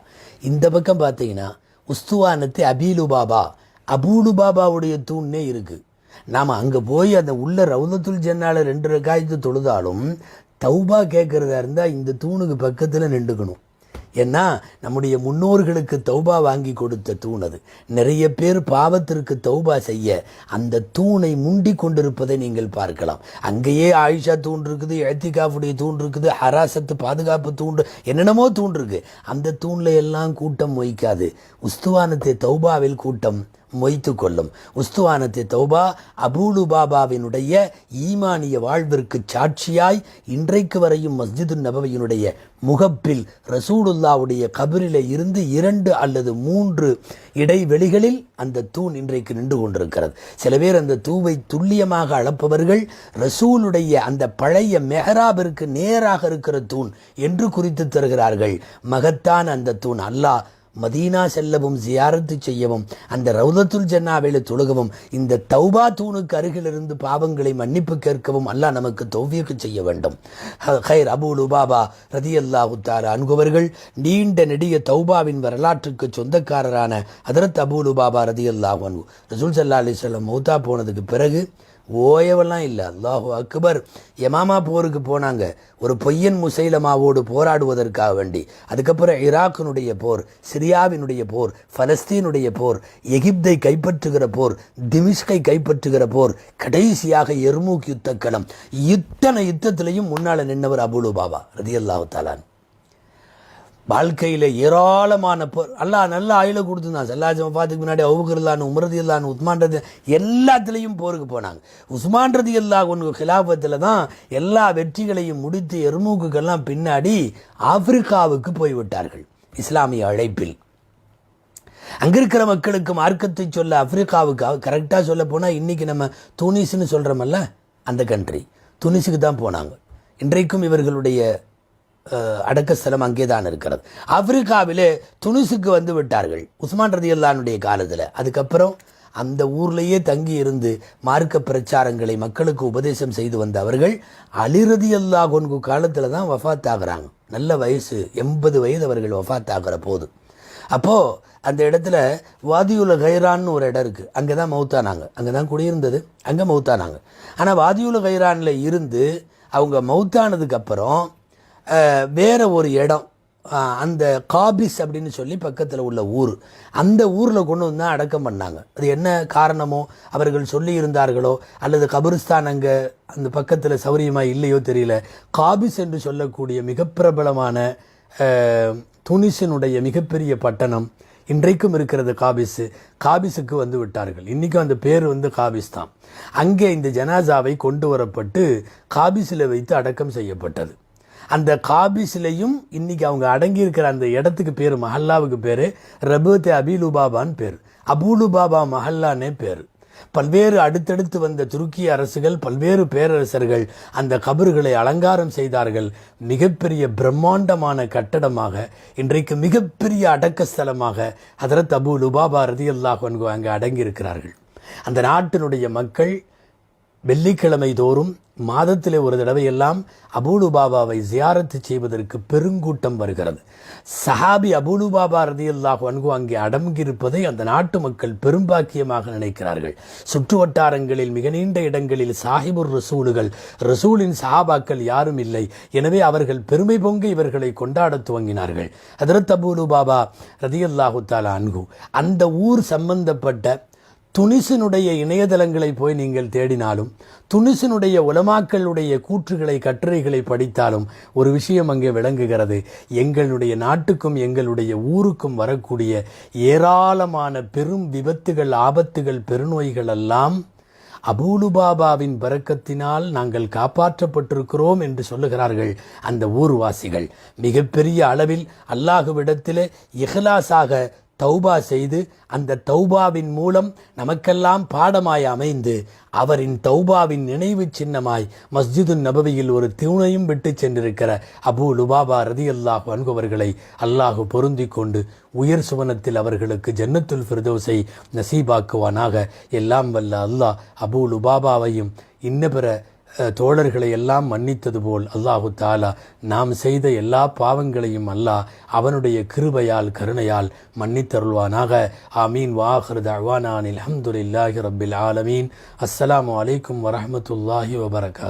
இந்த பக்கம் பார்த்தீங்கன்னா உஸ்துவானத்து அபூ லுபாபாவுடைய தூண்ணே இருக்குது. நாம் அங்கே போய் அந்த உள்ள ரவுதத்துல் ஜன்னால 2 ரக்காயத்து தொழுதாலும் தௌபா கேட்குறதா இருந்தால் இந்த தூணுக்கு பக்கத்தில் நின்றுக்கணும். ஏன்னா நம்முடைய முன்னோர்களுக்கு தௌபா வாங்கி கொடுத்த தூண் அது. நிறைய பேர் பாவத்திற்கு தௌபா செய்ய அந்த தூணை முண்டி கொண்டிருப்பதை நீங்கள் பார்க்கலாம். அங்கேயே ஆயிஷா தூண் இருக்குது, இஅ்திகாஃபுடைய தூண் இருக்குது, ஹராசத்து பாதுகாப்பு தூண், என்னென்னமோ தூண் இருக்குது. அந்த தூணில் எல்லாம் கூட்டம் வைக்காது. உஸ்துவானத்தை தௌபாவில் கூட்டம் மொய்த்து கொள்ளும். உஸ்துவானத்தை தௌபா அபூலுபாபாவினுடைய ஈமானிய வாழ்விற்கு சாட்சியாய் இன்றைக்கு வரையும் மஸ்ஜிது நபவியினுடைய முகப்பில் ரசூலுல்லாவுடைய கபரிலே இருந்து 2 அல்லது 3 இடைவெளிகளில் அந்த தூண் இன்றைக்கு நின்று கொண்டிருக்கிறது. சில பேர் அந்த தூவை துல்லியமாக அளப்பவர்கள் ரசூலுடைய அந்த பழைய மெஹராபிற்கு நேராக இருக்கிற தூண் என்று குறித்து தருகிறார்கள். மகத்தான அந்த தூண் அல்லாஹ் மதீனா செல்லவும் ஜியாரத்து செய்யவும் அந்த ரவுதத்துல் ஜன்னாவிலே தொழுகவும் இந்த தௌபா தூணுக்கு அருகிலிருந்து பாவங்களை மன்னிப்பு கேட்கவும் அல்லாஹ் நமக்கு தௌஃபீக் செய்ய வேண்டும். ஹைர் அபூலுபாபா ரதியல்லாஹு தஆலா அன்ஹு நீண்ட நெடிய தௌபாவின் வரலாற்றுக்கு சொந்தக்காரரான ஹதரத் அபூலுபாபா ரதியல்லாஹு அன்ஹு ரசூல் ஸல்லல்லாஹு அலைஹி வஸல்லம் மௌத்தா போனதுக்கு பிறகு ஓயவெல்லாம் இல்லை. அல்லாஹு அக்பர். யமாமா போருக்கு போனாங்க ஒரு பொய்யன் முசைலமாவோடு போராடுவதற்காக வேண்டி. அதுக்கப்புறம் ஈராக்கினுடைய போர், சிரியாவினுடைய போர், பலஸ்தீனுடைய போர், எகிப்தை கைப்பற்றுகிற போர், திமிஷ்கை கைப்பற்றுகிற போர், கடைசியாக எர்மூக் யுத்தக்களம். இத்தனை யுத்தத்திலையும் முன்னால் நின்றவர் அபூலுபாபா ரதியல்லாஹு தஆலா. வாழ்க்கையில் ஏராளமான போர் அல்லாஹ் நல்ல ஆயுள கொடுத்துருந்தான். சல்லாஜ் வஃபாத்துக்கு முன்னாடி அபூபக்கர் உமர் ரலியல்லாஹு உஸ்மான் எல்லாத்துலேயும் போருக்கு போனாங்க. உஸ்மான் ரலியல்லாஹு அன்ஹு கிலாஃபத்தில் தான் எல்லா வெற்றிகளையும் முடித்து எர்மூக்குக்கெல்லாம் பின்னாடி ஆப்பிரிக்காவுக்கு போய்விட்டார்கள் இஸ்லாமிய அழைப்பில். அங்கே இருக்கிற மக்களுக்கு மார்க்கத்தை சொல்ல ஆப்பிரிக்காவுக்கு கரெக்டாக சொல்ல போனால் இன்றைக்கி நம்ம துனிஸ்ன்னு சொல்கிறோமல்ல அந்த கண்ட்ரி துனிஸுக்கு தான் போனாங்க. இன்றைக்கும் இவர்களுடைய அடக்கஸ்தலம் அங்கே தான் இருக்கிறது. ஆப்பிரிக்காவிலே துனிசுக்கு வந்து விட்டார்கள் உஸ்மான் ரலியல்லாஹுடைய காலத்தில். அதுக்கப்புறம் அந்த ஊர்லேயே தங்கி இருந்து மார்க்க பிரச்சாரங்களை மக்களுக்கு உபதேசம் செய்து வந்த அவர்கள் அலி ரலியல்லாஹு அன்ஹு காலத்தில் தான் வஃபாத் ஆகிறாங்க. நல்ல வயசு 80 வயது அவர்கள் வஃபாத் ஆகிற போது. அப்போது அந்த இடத்துல வாதியுல் கைரான்னு ஒரு இடம் இருக்குது. அங்கே தான் மௌத்தானாங்க. அங்கே தான் குடியிருந்தது. அங்கே மௌத்தானாங்க. ஆனால் வாதியுல் கைரானில் இருந்து அவங்க மௌத்தானதுக்கப்புறம் வேறு ஒரு இடம் அந்த காபிஸ் அப்படின்னு சொல்லி பக்கத்தில் உள்ள ஊர், அந்த ஊரில் கொண்டு வந்து தான் அடக்கம் பண்ணாங்க. அது என்ன காரணமோ அவர்கள் சொல்லி இருந்தார்களோ அல்லது கபிரிஸ்தான் அங்கே அந்த பக்கத்தில் சௌரியமாக இல்லையோ தெரியல. காபிஸ் என்று சொல்லக்கூடிய மிக பிரபலமான துனிசினுடைய மிகப்பெரிய பட்டணம் இன்றைக்கும் இருக்கிறது காபிஸுக்கு வந்து விட்டார்கள். இன்றைக்கும் அந்த பேர் வந்து காபிஸ் தான். அங்கே இந்த ஜனாசாவை கொண்டு வரப்பட்டு காபிஸில் வைத்து அடக்கம் செய்யப்பட்டது. அந்த காபிஸ்லையும் இன்னைக்கு அவங்க அடங்கி இருக்கிற அந்த இடத்துக்கு பேர் மஹல்லாவுக்கு பேர் ரபூத் அபீலுபாபான்னு பேர், அபூலுபாபா மஹல்லானே பேர். பல்வேறு அடுத்தடுத்து வந்த துருக்கிய அரசுகள், பல்வேறு பேரரசர்கள் அந்த கபறுகளை அலங்காரம் செய்தார்கள். மிகப்பெரிய பிரம்மாண்டமான கட்டடமாக இன்றைக்கு மிகப்பெரிய அடக்கஸ்தலமாக ஹதரத் அபூலுபாபா ரலியல்லாஹு அன்ஹு அங்கே அடங்கி இருக்கிறார்கள். அந்த நாட்டினுடைய மக்கள் வெள்ளிக்கிழமை தோறும் மாதத்திலே ஒரு தடவையெல்லாம் அபூலுபாபாவை ஜியாரத்து செய்வதற்கு பெருங்கூட்டம் வருகிறது. சஹாபி அபூலுபாபா ரலியல்லாஹு அன்ஹு அங்கே அடங்கியிருப்பதை அந்த நாட்டு மக்கள் பெரும்பாக்கியமாக நினைக்கிறார்கள். சுற்று வட்டாரங்களில் மிக நீண்ட இடங்களில் சாஹிபுர் ரசூலின் சஹாபாக்கள் யாரும் இல்லை. எனவே அவர்கள் பெருமை பொங்க இவர்களை கொண்டாட துவங்கினார்கள். ஹதரத் அபூலுபாபா ரலியல்லாஹு தஆலா அன்ஹு அந்த ஊர் சம்பந்தப்பட்ட துனிசினுடைய இணையதளங்களை போய் நீங்கள் தேடினாலும், துனிசினுடைய உலமாக்களுடைய கூற்றுகளை கட்டுரைகளை படித்தாலும் ஒரு விஷயம் அங்கே விளங்குகிறது. எங்களுடைய நாட்டுக்கும் எங்களுடைய ஊருக்கும் வரக்கூடிய ஏராளமான பெரும் விபத்துகள், ஆபத்துகள், பெருநோய்கள் எல்லாம் அபூலுபாபாவின் பரக்கத்தினால் நாங்கள் காப்பாற்றப்பட்டிருக்கிறோம் என்று சொல்லுகிறார்கள் அந்த ஊர்வாசிகள். மிகப்பெரிய அளவில் அல்லாஹ்விடத்திலே இஹ்லாஸாக தௌபா செய்து அந்த தௌபாவின் மூலம் நமக்கெல்லாம் பாடமாய் அமைந்து அவரின் தௌபாவின் நினைவு சின்னமாய் மஸ்ஜிது நபவியில் ஒரு தூணையும் விட்டு சென்றிருக்கிற அபூலுபாபா ரலியல்லாஹு அன்ஹு அவர்களை அல்லாஹு பொருந்தி கொண்டு உயர் சுவனத்தில் அவர்களுக்கு ஜன்னத்துல் ஃபிர்தௌஸை நசீபாக்குவானாக. எல்லாம் வல்ல அல்லாஹ் அபூலுபாபாவையும் இன்ன பிற தோழர்களை எல்லாம் மன்னித்தது போல் அல்லாஹு தாலா நாம் செய்த எல்லா பாவங்களையும் அல்லாஹ் அவனுடைய கிருபையால் கருணையால் மன்னித்தருள்வானாக. ஆமீன். வாஹிர் தஅவானா அல்ஹம்துலில்லாஹி ரப்பில் ஆலமீன். அஸ்ஸலாமு அலைக்கும் வரஹ்மத்துல்லாஹி வபரகாத்துஹு.